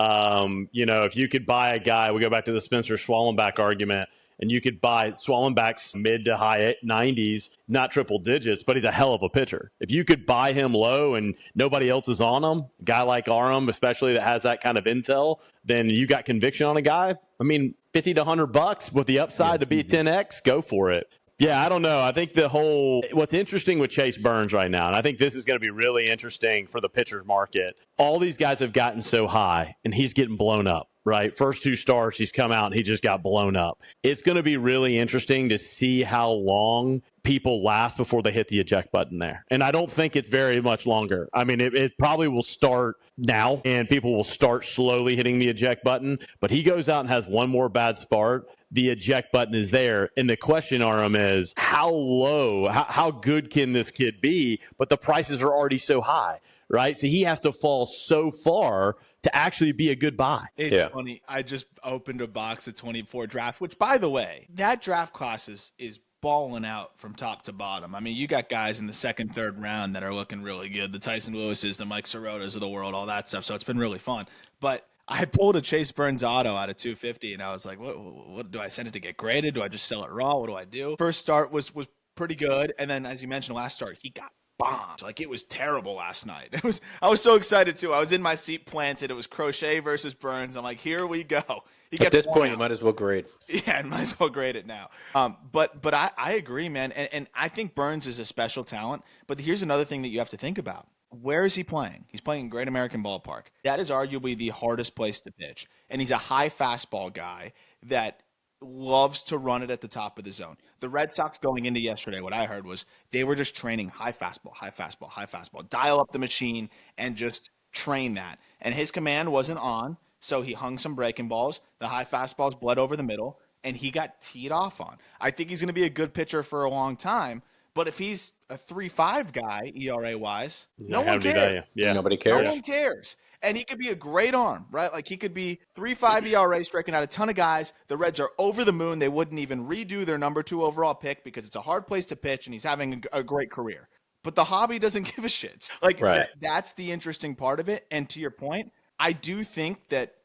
If you could buy a guy, we go back to the Spencer Schwallenbach argument, and you could buy Schwallenbach's mid to high 90s, not triple digits, but he's a hell of a pitcher. If you could buy him low and nobody else is on him, a guy like Aram, especially that has that kind of intel, then you got conviction on a guy. I mean, $50 to $100 with the upside to be 10x, go for it. Yeah, I don't know. I think what's interesting with Chase Burns right now, and I think this is going to be really interesting for the pitcher market, all these guys have gotten so high, and he's getting blown up, right? First two starts, he's come out, and he just got blown up. It's going to be really interesting to see how long people last before they hit the eject button there. And I don't think it's very much longer. I mean, it probably will start now, and people will start slowly hitting the eject button, but he goes out and has one more bad start. The eject button is there. And the question, Aram, is how low, how good can this kid be? But the prices are already so high, right? So he has to fall so far to actually be a good buy. It's funny. I just opened a box of 24 draft, which, by the way, that draft class is balling out from top to bottom. I mean, you got guys in the second, third round that are looking really good. The Tyson Lewises, the Mike Sirotas of the world, all that stuff. So it's been really fun. But I pulled a Chase Burns auto out of 250, and I was like, what do I send it to get graded? Do I just sell it raw? What do I do? First start was pretty good, and then, as you mentioned, last start, he got bombed. Like, it was terrible last night. I was so excited, too. I was in my seat planted. It was Crochet versus Burns. I'm like, here we go. At this point, you might as well grade. Yeah, I might as well grade it now. But I agree, man, and I think Burns is a special talent, but here's another thing that you have to think about. Where is he playing? He's playing in Great American Ballpark. That is arguably the hardest place to pitch. And he's a high fastball guy that loves to run it at the top of the zone. The Red Sox going into yesterday, what I heard was they were just training high fastball, high fastball, high fastball. Dial up the machine and just train that. And his command wasn't on, so he hung some breaking balls. The high fastballs bled over the middle, and he got teed off on. I think he's going to be a good pitcher for a long time. But if he's a 3.5 guy, ERA-wise, no one cares. Yeah. Nobody cares. No one cares. And he could be a great arm, right? Like, he could be 3.5 ERA, striking out a ton of guys. The Reds are over the moon. They wouldn't even redo their number 2 overall pick because it's a hard place to pitch, and he's having a great career. But the hobby doesn't give a shit. Like, right. That's the interesting part of it. And to your point, I do think that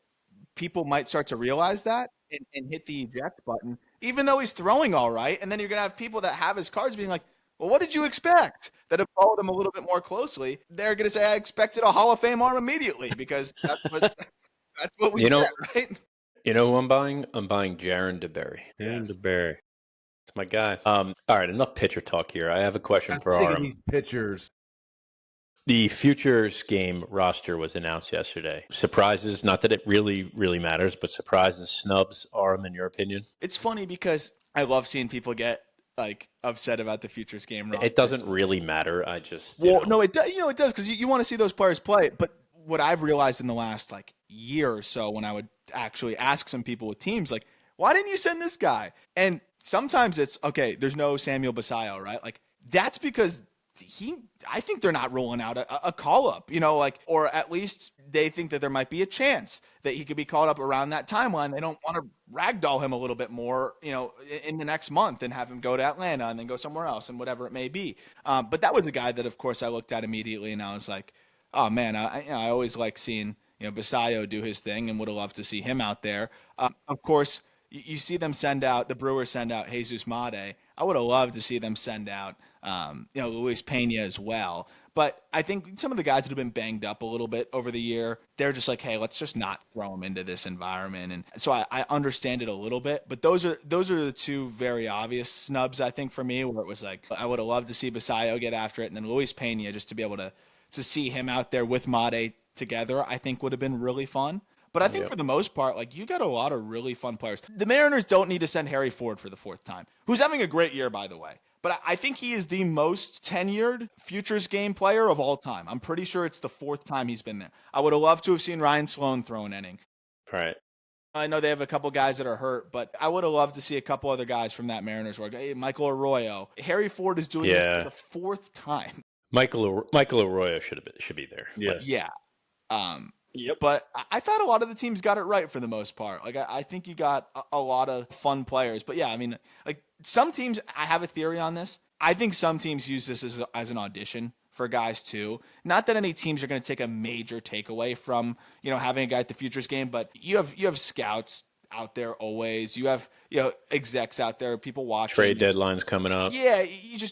people might start to realize that and hit the eject button, even though he's throwing all right. And then you're going to have people that have his cards being like, well, what did you expect? That have followed him a little bit more closely. They're going to say, I expected a Hall of Fame arm immediately because that's what we get, right? You know who I'm buying? I'm buying Jaron DeBerry. Jaron DeBerry. It's my guy. All right, enough pitcher talk here. I have a question for Aram. These pitchers. The Futures game roster was announced yesterday. Surprises, not that it really, really matters, but surprises, snubs, Aram, in your opinion? It's funny because I love seeing people get upset about the Futures game roster. It doesn't really matter. I just no, it does. It does because you want to see those players play. But what I've realized in the last year or so, when I would actually ask some people with teams, why didn't you send this guy? And sometimes it's okay. There's no Samuel Basallo, right? That's because I think they're not rolling out a call up, or at least they think that there might be a chance that he could be called up around that timeline. They don't want to ragdoll him a little bit more, in the next month and have him go to Atlanta and then go somewhere else and whatever it may be. But that was a guy that, of course, I looked at immediately and I was like, oh man, I always like seeing, Basayo do his thing and would have loved to see him out there. Of course, you see them the Brewers send out Jesus Made. I would have loved to see them send out, Luis Pena as well. But I think some of the guys that have been banged up a little bit over the year, they're just like, hey, let's just not throw them into this environment. And so I understand it a little bit. But those are the two very obvious snubs, I think, for me, where it was like, I would have loved to see Basayo get after it. And then Luis Pena, just to be able to see him out there with Made together, I think would have been really fun. But I think for the most part, like, you got a lot of really fun players. The Mariners don't need to send Harry Ford for the fourth time, who's having a great year, by the way. But I think he is the most tenured futures game player of all time. I'm pretty sure it's the fourth time he's been there. I would have loved to have seen Ryan Sloan throw an inning. Right. I know they have a couple guys that are hurt, but I would have loved to see a couple other guys from that Mariners work. Hey, Michael Arroyo. Harry Ford is doing it for the fourth time. Michael Arroyo should be there. Yes. Yeah. Yep. But I thought a lot of the teams got it right for the most part. Like, I think you got a lot of fun players. But yeah, I mean, like, some teams, I have a theory on this. I think some teams use this as an audition for guys too. Not that any teams are going to take a major takeaway from, having a guy at the futures game, but you have scouts out there always. You have, execs out there, people watching. Trade deadlines coming up. Yeah,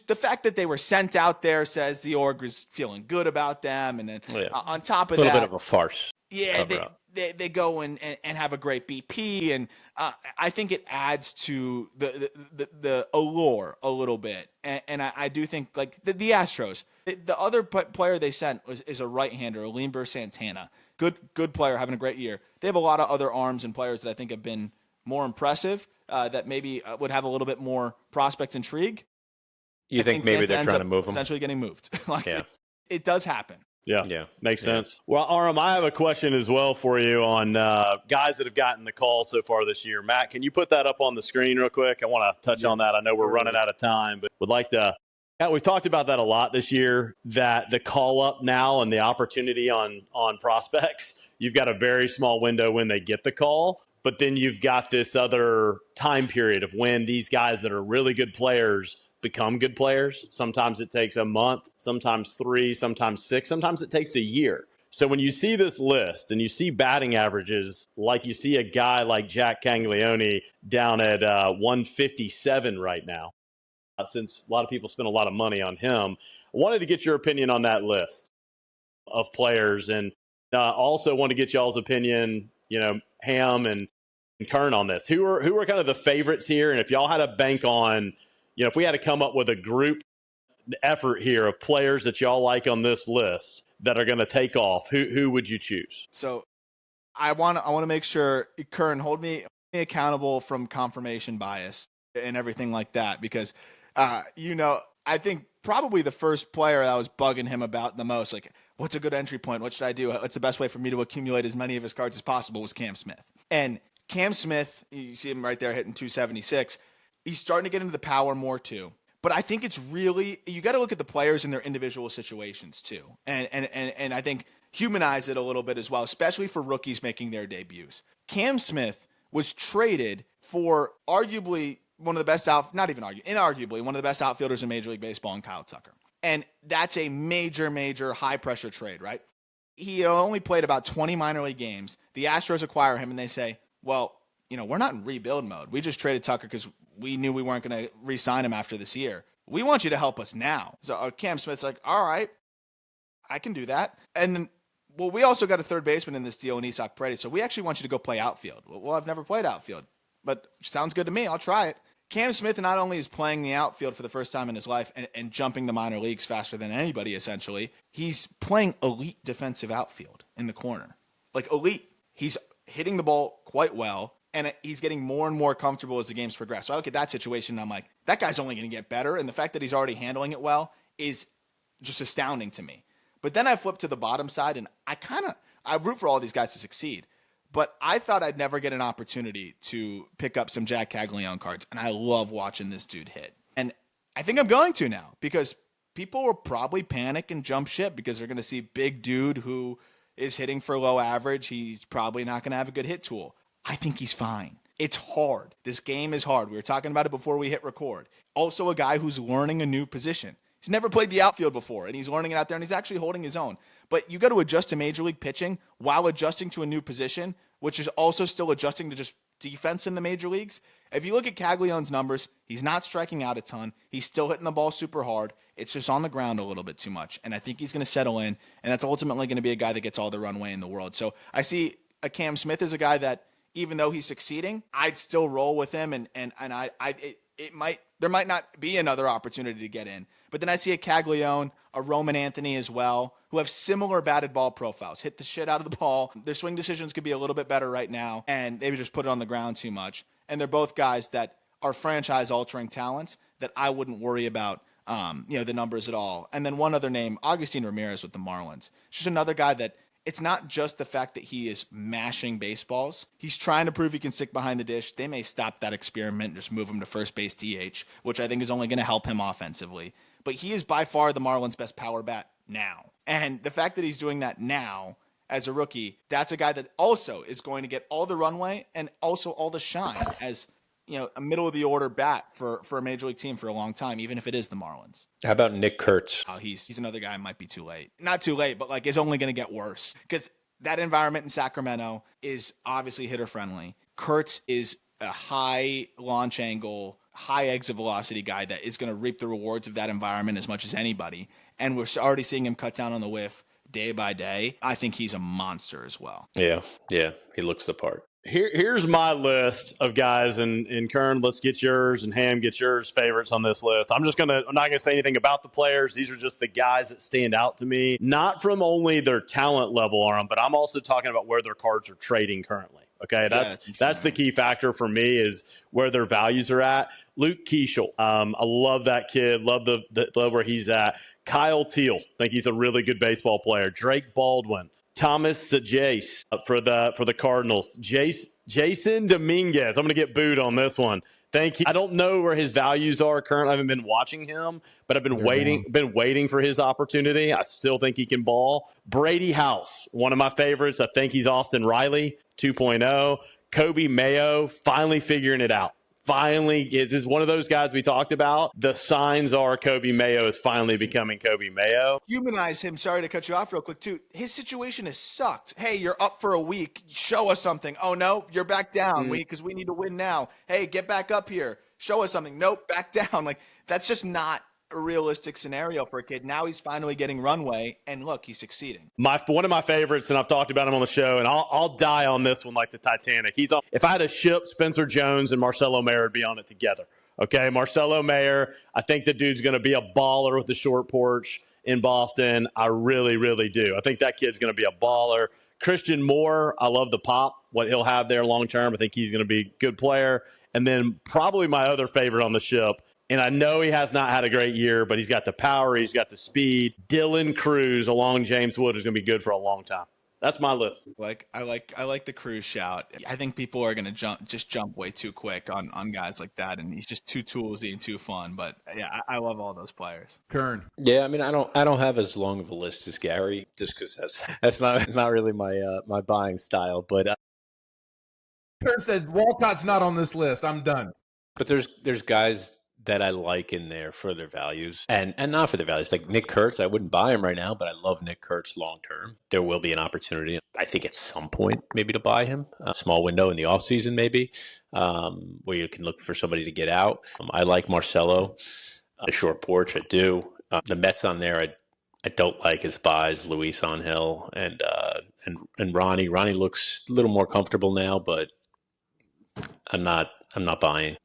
the fact that they were sent out there says the org was feeling good about them, and then on top of that, a little bit of a farce. Yeah, they go and have a great BP, and I think it adds to the allure a little bit. And I do think, like, the Astros, the other player they sent is a right-hander, Olimber Santana. Good player, having a great year. They have a lot of other arms and players that I think have been more impressive, that maybe would have a little bit more prospect intrigue. You think maybe they're trying to move them? Potentially getting moved. It does happen. Yeah. Makes sense. Well, Aram, I have a question as well for you on guys that have gotten the call so far this year. Matt, can you put that up on the screen real quick? I want to touch on that. I know we're running out of time, but would like to. Yeah, we've talked about that a lot this year, that the call up now and the opportunity on prospects, you've got a very small window when they get the call, but then you've got this other time period of when these guys that are really good players become good players. Sometimes it takes a month, sometimes 3, sometimes 6, sometimes it takes a year. So when you see this list and you see batting averages, like you see a guy like Jack Caglione down at 157 right now, since a lot of people spend a lot of money on him, I wanted to get your opinion on that list of players, and also want to get y'all's opinion, Ham and Kern, on this. Who are kind of the favorites here? And if y'all had a bank on, if we had to come up with a group effort here of players that y'all like on this list that are going to take off, who would you choose? So I want to make sure, Kern, hold me accountable from confirmation bias and everything like that, because I think probably the first player that I was bugging him about the most, like, what's a good entry point? What should I do? What's the best way for me to accumulate as many of his cards as possible, was Cam Smith. And Cam Smith, you see him right there hitting 276. He's starting to get into the power more too. But I think it's really, you got to look at the players in their individual situations too. And I think humanize it a little bit as well, especially for rookies making their debuts. Cam Smith was traded for arguably one of the best inarguably one of the best outfielders in Major League Baseball, in Kyle Tucker. And that's a major high pressure trade, right? He only played about 20 minor league games. The Astros acquire him and they say, well, we're not in rebuild mode. We just traded Tucker because we knew we weren't going to re-sign him after this year. We want you to help us now. So Cam Smith's like, all right, I can do that. And then, well, we also got a third baseman in this deal in Isak Paredes, so we actually want you to go play outfield. Well, I've never played outfield, but sounds good to me. I'll try it. Cam Smith not only is playing the outfield for the first time in his life and jumping the minor leagues faster than anybody, essentially, he's playing elite defensive outfield in the corner. Like, elite. He's hitting the ball quite well, and he's getting more and more comfortable as the games progress. So I look at that situation, and I'm like, that guy's only going to get better, and the fact that he's already handling it well is just astounding to me. But then I flip to the bottom side, and I root for all these guys to succeed. But I thought I'd never get an opportunity to pick up some Jack Caglione cards, and I love watching this dude hit. And I think I'm going to now, because people will probably panic and jump ship because they're going to see big dude who is hitting for low average. He's probably not going to have a good hit tool. I think he's fine. It's hard. This game is hard. We were talking about it before we hit record. Also a guy who's learning a new position. He's never played the outfield before, and he's learning it out there, and he's actually holding his own. But you got to adjust to major league pitching while adjusting to a new position, which is also still adjusting to just defense in the major leagues. If you look at Caglianone's numbers, he's not striking out a ton. He's still hitting the ball super hard. It's just on the ground a little bit too much. And I think he's going to settle in, and that's ultimately going to be a guy that gets all the runway in the world. So I see a Cam Smith as a guy that, even though he's succeeding, I'd still roll with him, there might not be another opportunity to get in. But then I see a Caglione, a Roman Anthony as well, who have similar batted ball profiles. Hit the shit out of the ball. Their swing decisions could be a little bit better right now, and maybe just put it on the ground too much. And they're both guys that are franchise-altering talents that I wouldn't worry about, the numbers at all. And then one other name, Agustin Ramirez with the Marlins. It's just another guy that it's not just the fact that he is mashing baseballs. He's trying to prove he can stick behind the dish. They may stop that experiment and just move him to first base DH, which I think is only going to help him offensively. But he is by far the Marlins' best power bat now. And the fact that he's doing that now as a rookie, that's a guy that also is going to get all the runway and also all the shine as a middle of the order bat for a major league team for a long time, even if it is the Marlins. How about Nick Kurtz? He's another guy. Might be too late. Not too late, but it's only going to get worse because that environment in Sacramento is obviously hitter friendly. Kurtz is a high launch angle, high exit velocity guy that is going to reap the rewards of that environment as much as anybody. And we're already seeing him cut down on the whiff day by day. I think he's a monster as well. Yeah, he looks the part. Here's my list of guys, and Kern, let's get yours, and Ham, get yours favorites on this list. I'm not gonna say anything about the players. These are just the guys that stand out to me, not from only their talent level, Aram, but I'm also talking about where their cards are trading currently. Okay, that's the key factor for me is where their values are at. Luke Keeschel, I love that kid, love love where he's at. Kyle Teal, think he's a really good baseball player. Drake Baldwin. Thomas Jace for the Cardinals. Jason Dominguez. I'm going to get booed on this one. Thank you. I don't know where his values are currently. I haven't been watching him, but I've been waiting for his opportunity. I still think he can ball. Brady House, one of my favorites. I think he's Austin Riley 2.0. Kobe Mayo, finally figuring it out. Finally is one of those guys we talked about. The signs are Kobe Mayo is finally becoming Kobe Mayo. Humanize him. Sorry to cut you off real quick, too. His situation has sucked. Hey, you're up for a week. Show us something. Oh, no, you're back down because we need to win now. Hey, get back up here. Show us something. Nope, back down. That's just not a realistic scenario for a kid. Now he's finally getting runway, and look, he's succeeding. One of my favorites, and I've talked about him on the show, and I'll die on this one like the Titanic. He's on. If I had a ship, Spencer Jones and Marcelo Mayer would be on it together. Okay, Marcelo Mayer, I think the dude's going to be a baller with the short porch in Boston. I really, really do. I think that kid's going to be a baller. Christian Moore, I love the pop, what he'll have there long term. I think he's going to be a good player. And then probably my other favorite on the ship, and I know he has not had a great year, but he's got the power, he's got the speed. Dylan Cruz along James Wood is going to be good for a long time. That's my list. I like the Cruz shout. I think people are going to jump way too quick on guys like that, and he's just too toolsy and too fun. But yeah, I love all those players. Kern. Yeah, I mean, I don't have as long of a list as Gary, just because that's not really my buying style. But Kern said Walcott's not on this list. I'm done. But there's guys that I like in there for their values and not for their values. Like Nick Kurtz, I wouldn't buy him right now, but I love Nick Kurtz long term. There will be an opportunity, I think, at some point maybe to buy him. A small window in the offseason maybe, where you can look for somebody to get out. I like Marcelo, the short porch, I do. The Mets on there, I don't like as buys, Luis Angel and Ronnie. Ronnie looks a little more comfortable now, but I'm not buying.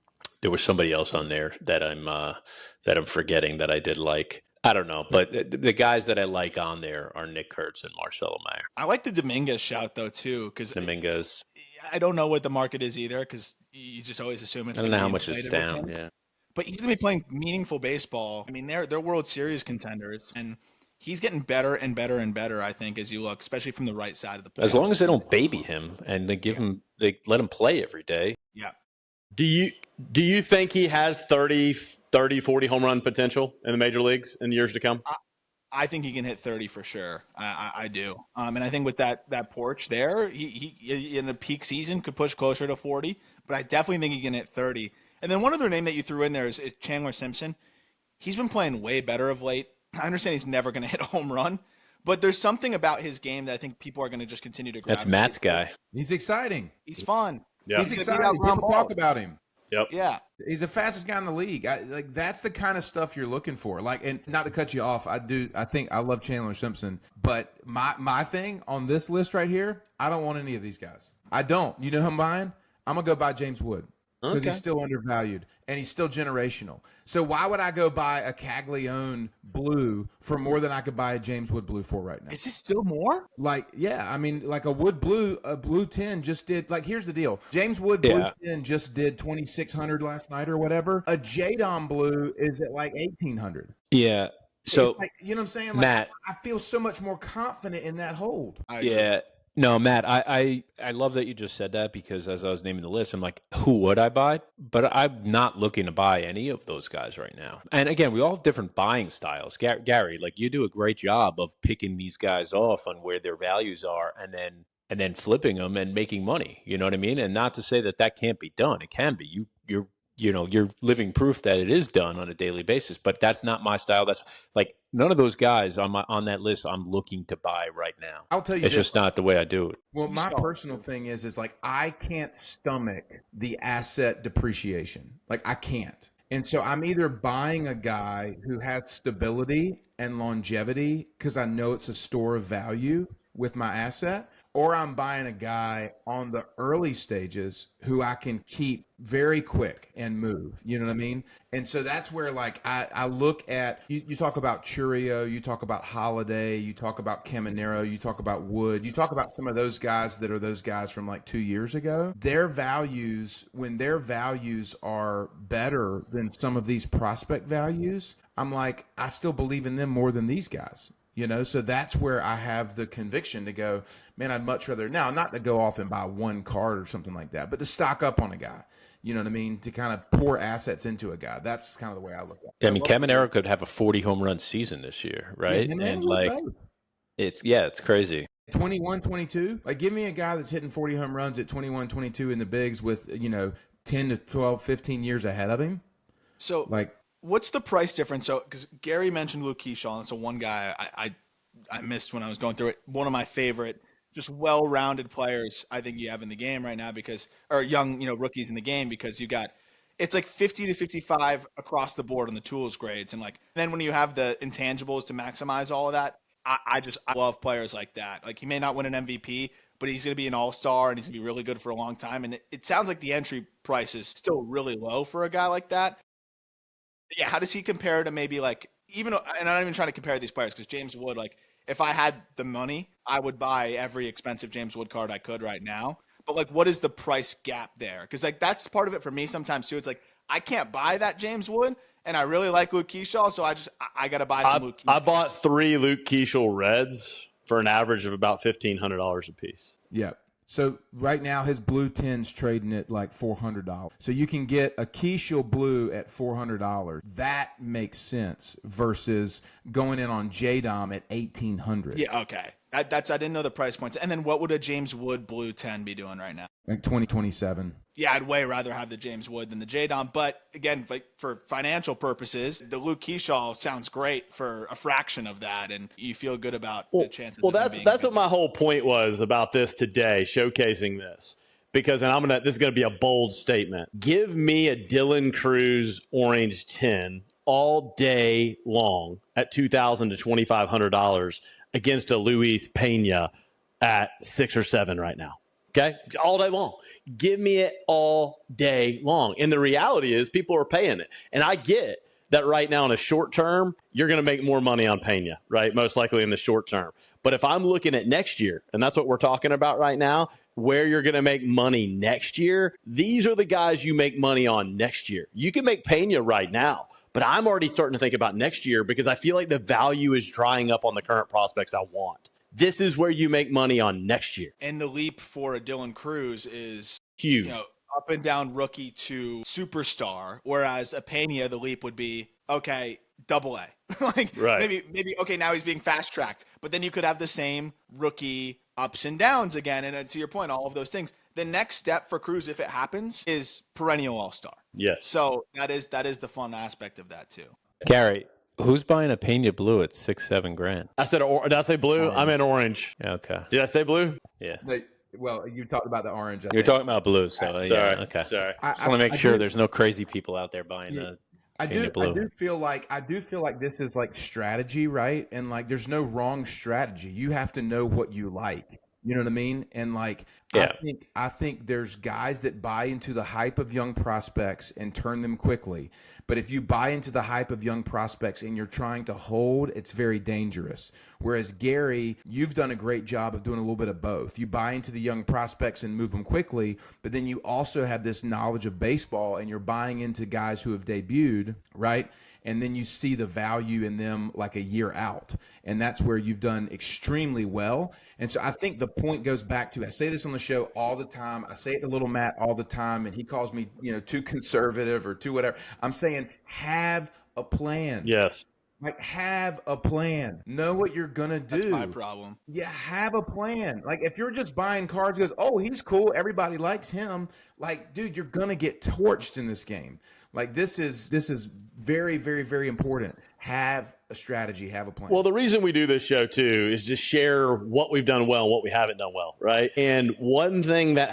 There was somebody else on there that I'm forgetting that I did like. I don't know, but the guys that I like on there are Nick Kurtz and Marcelo Mayer. I like the Dominguez shout though too, because Dominguez. I don't know what the market is either, because you just always assume it's. I don't know how much it's down. Yeah, but he's going to be playing meaningful baseball. I mean, they're World Series contenders, and he's getting better and better and better. I think as you look, especially from the right side of the plate. As long as they don't baby him and they let him play every day. Yeah. Do you think he has 30, 40 home run potential in the major leagues in years to come? I think he can hit 30 for sure. I do. And I think with that porch there, he in a peak season could push closer to 40, but I definitely think he can hit 30. And then one other name that you threw in there is Chandler Simpson. He's been playing way better of late. I understand he's never going to hit a home run, but there's something about his game that I think people are going to just continue to gravitate. That's Matt's guy. He's exciting. He's fun. Yeah. He's exciting. People talk about him. Yep. Yeah. He's the fastest guy in the league. That's the kind of stuff you're looking for. Like, and not to cut you off, I think I love Chandler Simpson, but my thing on this list right here, I don't want any of these guys. I don't. You know who I'm buying? I'm gonna go buy James Wood because he's still undervalued and he's still generational. So why would I go buy a Caglione blue for more than I could buy a James Wood blue for right now? Is this still more? Like, yeah, I mean, like a blue 10 just did, like, here's the deal. James Wood blue 10 just did 2,600 last night or whatever. A Jadon blue is at like 1,800. Yeah. So, like, you know what I'm saying? Like, Matt, I feel so much more confident in that hold. Yeah. No, Matt, I love that you just said that because as I was naming the list, I'm like, who would I buy? But I'm not looking to buy any of those guys right now. And again, we all have different buying styles. Gary, like you do a great job of picking these guys off on where their values are and then flipping them and making money. You know what I mean? And not to say that can't be done. It can be. You're living proof that it is done on a daily basis, but that's not my style. That's like none of those guys on that list I'm looking to buy right now. I'll tell you, it's just not the way I do it. Well, my personal thing is like I can't stomach the asset depreciation. Like I can't. And so I'm either buying a guy who has stability and longevity because I know it's a store of value with my asset, or I'm buying a guy on the early stages who I can keep very quick and move. You know what I mean? And so that's where, like, I look at, you talk about Churio, you talk about Holiday, you talk about Caminero, you talk about Wood, you talk about some of those guys that are those guys from like 2 years ago. Their values, when their values are better than some of these prospect values, I'm like, I still believe in them more than these guys. You know, so that's where I have the conviction to go, man, I'd much rather now not to go off and buy one card or something like that, but to stock up on a guy. You know what I mean? To kind of pour assets into a guy. That's kind of the way I look at it. Yeah, I mean, Caminero could have a 40 home run season this year, right? Yeah, and like, it's crazy. 21, 22. Like, give me a guy that's hitting 40 home runs at 21, 22 in the bigs with, 10 to 12, 15 years ahead of him. So, like, what's the price difference? So, because Gary mentioned Luke Keyshaw, that's the one guy I missed when I was going through it. One of my favorite, just well-rounded players I think you have in the game right now or young, rookies in the game because it's like 50 to 55 across the board on the tools grades. And then when you have the intangibles to maximize all of that, I love players like that. Like he may not win an MVP, but he's going to be an all-star and he's going to be really good for a long time. And it sounds like the entry price is still really low for a guy like that. Yeah, how does he compare to maybe and I'm not even trying to compare these players because James Wood, if I had the money, I would buy every expensive James Wood card I could right now. But what is the price gap there? Because that's part of it for me sometimes too. It's I can't buy that James Wood, and I really like Luke Keyshaw, so I got to buy some Luke Keyshaw. I bought 3 Luke Keyshaw Reds for an average of about $1,500 a piece. Yeah. So right now his blue 10's trading at like $400. So you can get a Keyshaw blue at $400. That makes sense versus going in on J-Dom at $1,800. Yeah, okay. I didn't know the price points. And then what would a James Wood blue 10 be doing right now? Like 2027. Yeah, I'd way rather have the James Wood than the J-Dom. But again, for financial purposes, the Luke Keyshaw sounds great for a fraction of that, and you feel good about the chances. Well, that's what my whole point was about this today, showcasing this. Because this is gonna be a bold statement. Give me a Dylan Cruz orange 10 all day long at $2,000 to $2,500 against a Luis Pena at 6 or 7 right now. Okay? All day long. Give me it all day long. And the reality is people are paying it. And I get that right now in a short term, you're going to make more money on Pena, right? Most likely in the short term. But if I'm looking at next year, and that's what we're talking about right now, where you're going to make money next year, these are the guys you make money on next year. You can make Pena right now, but I'm already starting to think about next year because I feel like the value is drying up on the current prospects I want. This is where you make money on next year. And the leap for a Dylan Cruz is huge. up and down rookie to superstar, whereas a Pena, the leap would be, okay, double A. Like maybe, okay, now he's being fast tracked, but then you could have the same rookie ups and downs again. And to your point, all of those things. The next step for Cruz, if it happens, is perennial all-star. Yes. So that is the fun aspect of that too. Gary, who's buying a Pena blue at $6-7 grand? Did I say blue? Orange. I meant orange. Okay. Did I say blue? Yeah. Well, you talked about the orange. You're talking about blue, so Sorry. yeah. Okay. Sorry. Just want to make sure there's no crazy people out there buying a Pena blue. I do feel like this is like strategy, right? And like there's no wrong strategy. You have to know what you like. You know what I mean? And like I think there's guys that buy into the hype of young prospects and turn them quickly. But if you buy into the hype of young prospects and you're trying to hold, it's very dangerous. Whereas Gary, you've done a great job of doing a little bit of both. You buy into the young prospects and move them quickly, but then you also have this knowledge of baseball and you're buying into guys who have debuted, right? And then you see the value in them like a year out. And that's where you've done extremely well. And so I think the point goes back to, I say this on the show all the time. I say it to little Matt all the time, and he calls me, too conservative or too whatever. I'm saying have a plan. Yes. Like, have a plan. Know what you're going to do. That's my problem. Yeah, have a plan. Like, if you're just buying cards, goes, oh, he's cool, everybody likes him. Like, dude, you're going to get torched in this game. Like, this is very, very, very important. Have a strategy, have a plan. Well, the reason we do this show too is just share what we've done well and what we haven't done well, right? And one thing that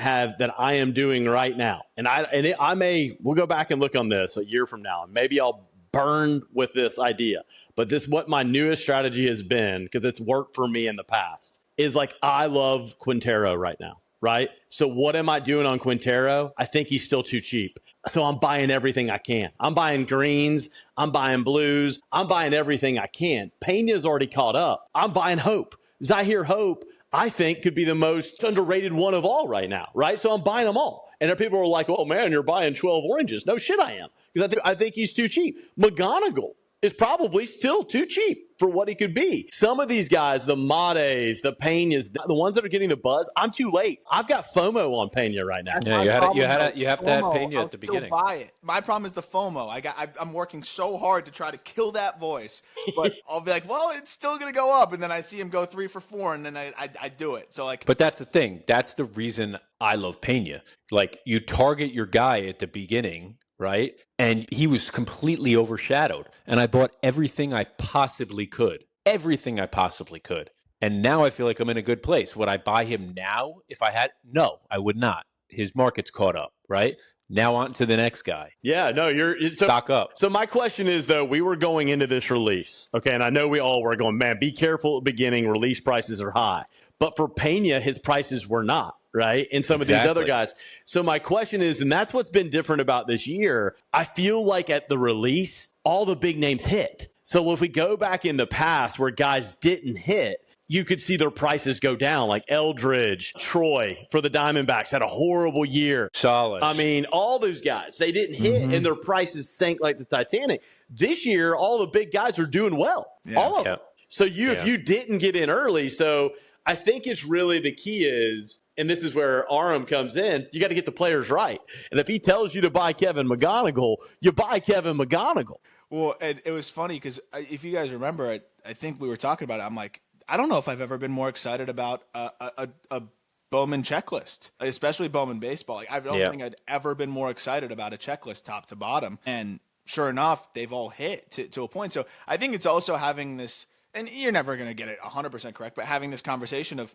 I am doing right now, we'll go back and look on this a year from now, and maybe I'll burn with this idea, but what my newest strategy has been, because it's worked for me in the past, is like I love Quintero right now, right? So what am I doing on Quintero? I think he's still too cheap. So I'm buying everything I can. I'm buying greens. I'm buying blues. I'm buying everything I can. Pena's already caught up. I'm buying Hope. Zahir Hope, I think, could be the most underrated one of all right now, right? So I'm buying them all. And there are people who are like, oh, man, you're buying 12 oranges. No shit, I am. Because I think he's too cheap. McGonigal is probably still too cheap for what he could be. Some of these guys, the Mates, the Penas, the ones that are getting the buzz, I'm too late. I've got FOMO on Pena right now. Yeah, you have to have Pena at the beginning. Buy it. My problem is the FOMO. I'm working so hard to try to kill that voice, but I'll be like, well, it's still gonna go up, and then I see him go 3 for 4, and then I do it. So like, but that's the thing. That's the reason I love Pena. Like, you target your guy at the beginning, right? And he was completely overshadowed. And I bought everything I possibly could. Everything I possibly could. And now I feel like I'm in a good place. Would I buy him now if I had? No, I would not. His market's caught up, right? Now on to the next guy. Yeah, no, stock up. So my question is, though, we were going into this release, okay, and I know we all were going, man, be careful at the beginning. Release prices are high. But for Pena, his prices were not. Right. And some of these other guys. So my question is, and that's what's been different about this year. I feel like at the release, all the big names hit. So if we go back in the past where guys didn't hit, you could see their prices go down, like Eldridge, Troy for the Diamondbacks had a horrible year. Solid. I mean, all those guys, they didn't hit and their prices sank like the Titanic. This year, all the big guys are doing well. Yeah. All of them. So if you didn't get in early, so I think it's really the key is, and this is where Aram comes in, you got to get the players right. And if he tells you to buy Kevin McGonigal, you buy Kevin McGonigal. Well, and it was funny because if you guys remember, I think we were talking about it. I'm like, I don't know if I've ever been more excited about a Bowman checklist, especially Bowman baseball. Like, I don't think I'd ever been more excited about a checklist top to bottom. And sure enough, they've all hit to a point. So I think it's also having this, and you're never going to get it 100% correct, but having this conversation of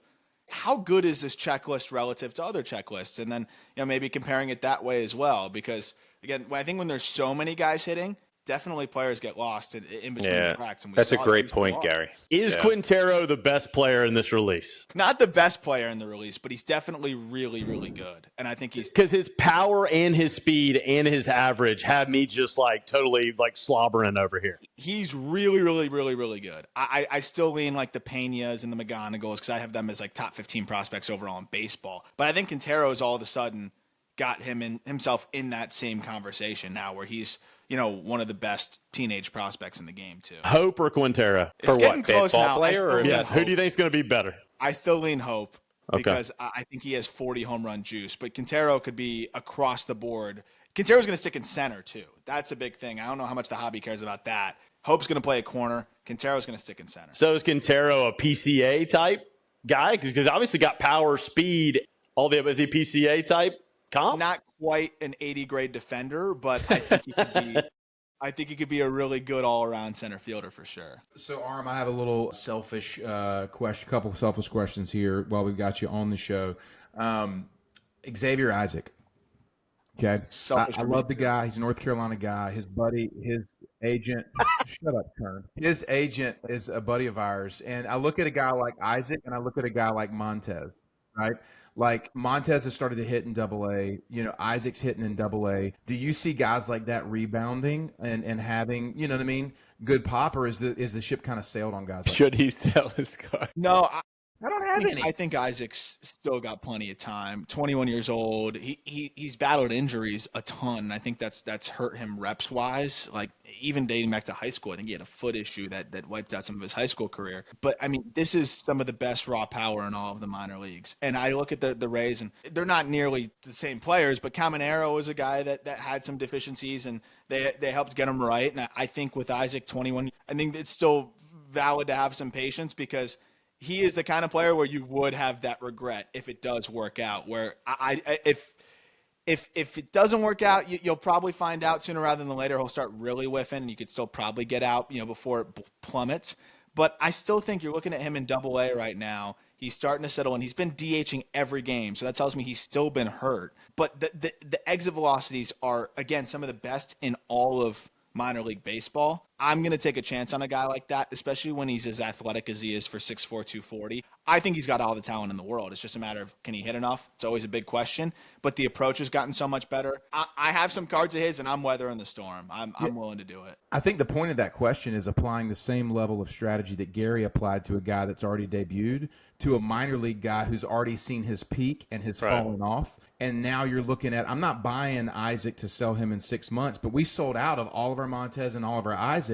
how good is this checklist relative to other checklists? And then, maybe comparing it that way as well. Because again, I think when there's so many guys hitting, definitely players get lost in between the cracks. And that's a great point, Gary. Is Quintero the best player in this release? Not the best player in the release, but he's definitely really, really good. And I think he's... Because his power and his speed and his average have me just like totally like slobbering over here. He's really, really, really, really good. I still lean like the Penas and the McGonigals because I have them as like top 15 prospects overall in baseball. But I think Quintero's all of a sudden got himself in that same conversation now where he's... one of the best teenage prospects in the game, too. Hope or Quintero? It's for what? Close Baseball now. player? Or who do you think is going to be better? I still lean Hope. because I think he has 40 home run juice. But Quintero could be across the board. Quintero's going to stick in center, too. That's a big thing. I don't know how much the hobby cares about that. Hope's going to play a corner. Quintero's going to stick in center. So is Quintero a PCA type guy? Because obviously got power, speed, is he PCA type comp? Not quite an 80 grade defender, but I think he could be a really good all around center fielder for sure. So, Aram, I have a little selfish question, couple selfish questions here while we've got you on the show. Xavier Isaac. Okay. I love the guy. He's a North Carolina guy. His buddy, his agent, shut up, Kern. His agent is a buddy of ours. And I look at a guy like Isaac and I look at a guy like Montez, right? Like Montez has started to hit in AA. Isaac's hitting in AA. Do you see guys like that rebounding and having, you know what I mean, good pop, or is the ship kind of sailed on guys like Should he sell his car? No, I don't have any. I think Isaac's still got plenty of time. 21 years old. He's battled injuries a ton. I think that's hurt him reps wise. Like even dating back to high school, I think he had a foot issue that wiped out some of his high school career. But I mean, this is some of the best raw power in all of the minor leagues. And I look at the Rays, and they're not nearly the same players. But Caminero was a guy that had some deficiencies, and they helped get him right. And I think with Isaac, 21, I think it's still valid to have some patience because he is the kind of player where you would have that regret if it does work out. Where if it doesn't work out, you'll probably find out sooner rather than later. He'll start really whiffing, and you could still probably get out, before it plummets. But I still think you're looking at him in AA right now. He's starting to settle in. He's been DHing every game, so that tells me he's still been hurt. But the exit velocities are, again, some of the best in all of minor league baseball. I'm going to take a chance on a guy like that, especially when he's as athletic as he is for 6'4", 240. I think he's got all the talent in the world. It's just a matter of, can he hit enough? It's always a big question, but the approach has gotten so much better. I have some cards of his, and I'm weathering the storm. I'm willing to do it. I think the point of that question is applying the same level of strategy that Gary applied to a guy that's already debuted to a minor league guy who's already seen his peak and has fallen off. And now you're looking at, I'm not buying Isaac to sell him in 6 months, but we sold out of all of our Montez and all of our Isaac,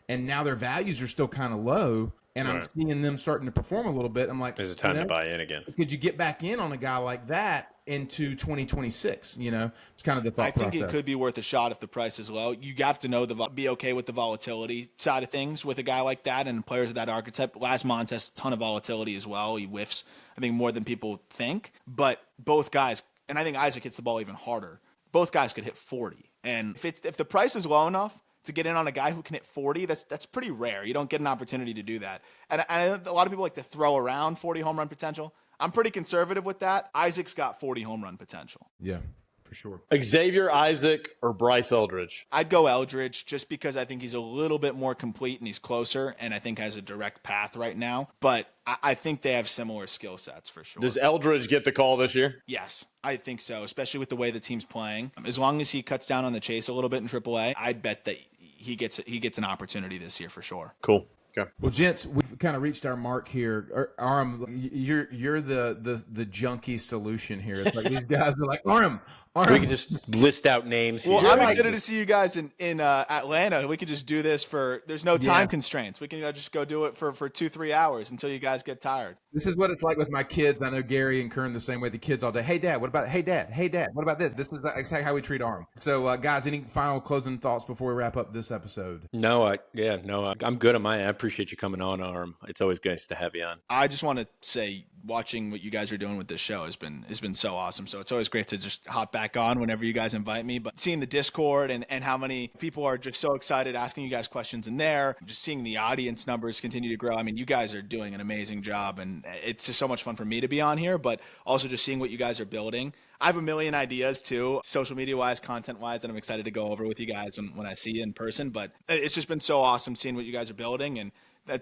and now their values are still kind of low, and I'm seeing them starting to perform a little bit. I'm like, there's a time to buy in again. Could you get back in on a guy like that into 2026? It's kind of the thought process. I think it could be worth a shot if the price is low. You have to know be okay with the volatility side of things with a guy like that and players of that archetype. Last Montez, ton of volatility as well. He whiffs, I think, more than people think. But both guys, and I think Isaac hits the ball even harder. Both guys could hit 40. And if the price is low enough to get in on a guy who can hit 40, that's pretty rare. You don't get an opportunity to do that. And a lot of people like to throw around 40 home run potential. I'm pretty conservative with that. Isaac's got 40 home run potential. Yeah, for sure. Xavier Isaac or Bryce Eldridge? I'd go Eldridge just because I think he's a little bit more complete and he's closer and I think has a direct path right now. But I think they have similar skill sets for sure. Does Eldridge get the call this year? Yes, I think so, especially with the way the team's playing. As long as he cuts down on the chase a little bit in AAA, I'd bet that he gets an opportunity this year for sure. Cool. Okay. Well, gents, we've kind of reached our mark here. Aram, you're the junkie solution here. It's like these guys are like, Aram. We can just list out names. Well, here. I'm excited to see you guys in Atlanta. We could just do this there's no time constraints. We can just go do it for 2-3 hours until you guys get tired. This is what it's like with my kids. I know Gary and Kern the same way. The kids all day. Hey, Dad, what about, hey, Dad, what about this? This is exactly how we treat Aram. So, guys, any final closing thoughts before we wrap up this episode? No, I'm good on my end. I appreciate you coming on, Aram. It's always nice to have you on. I just want to say, watching what you guys are doing with this show has been so awesome. So it's always great to just hop back on whenever you guys invite me. But seeing the Discord and how many people are just so excited asking you guys questions in there, just seeing the audience numbers continue to grow. I mean, you guys are doing an amazing job, and it's just so much fun for me to be on here, but also just seeing what you guys are building. I have a million ideas too, social media wise, content wise, that I'm excited to go over with you guys when I see you in person. But it's just been so awesome seeing what you guys are building, and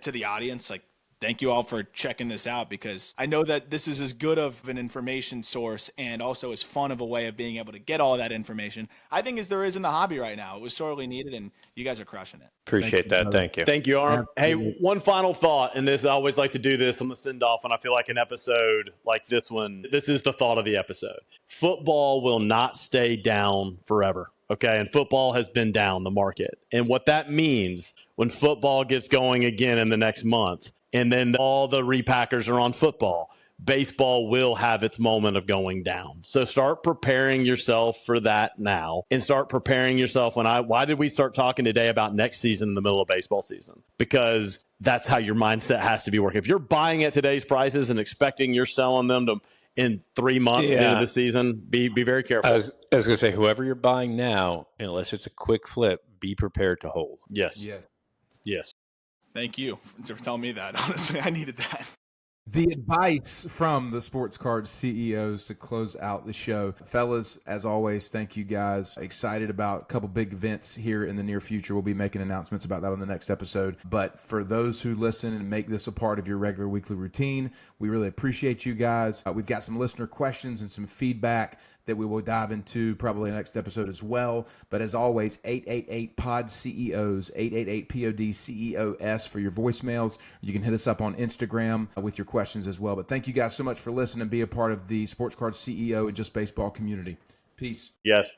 to the audience, like, thank you all for checking this out, because I know that this is as good of an information source and also as fun of a way of being able to get all that information, I think, as there is in the hobby right now. It was sorely needed, and you guys are crushing it. Appreciate that. Thank you. Thank you, Aram. Hey, one final thought, and I always like to do this on the send-off, and I feel like an episode like this one, this is the thought of the episode. Football will not stay down forever. Okay, and football has been down the market. And what that means when football gets going again in the next month, and then all the repackers are on football, baseball will have its moment of going down. So start preparing yourself for that now, and start preparing yourself why did we start talking today about next season in the middle of baseball season? Because that's how your mindset has to be working. If you're buying at today's prices and expecting you're selling them in 3 months at the end of the season, be very careful. I was going to say, whoever you're buying now, unless it's a quick flip, be prepared to hold. Yes. Thank you for telling me that. Honestly, I needed that. The advice from the sports card CEOs to close out the show. Fellas, as always, thank you guys. Excited about a couple big events here in the near future. We'll be making announcements about that on the next episode. But for those who listen and make this a part of your regular weekly routine, we really appreciate you guys. We've got some listener questions and some feedback that we will dive into probably next episode as well. But as always, 888-POD-CEOs, 888-POD-CEOS for your voicemails. You can hit us up on Instagram with your questions as well. But thank you guys so much for listening and be a part of the Sports Card CEO and Just Baseball community. Peace. Yes.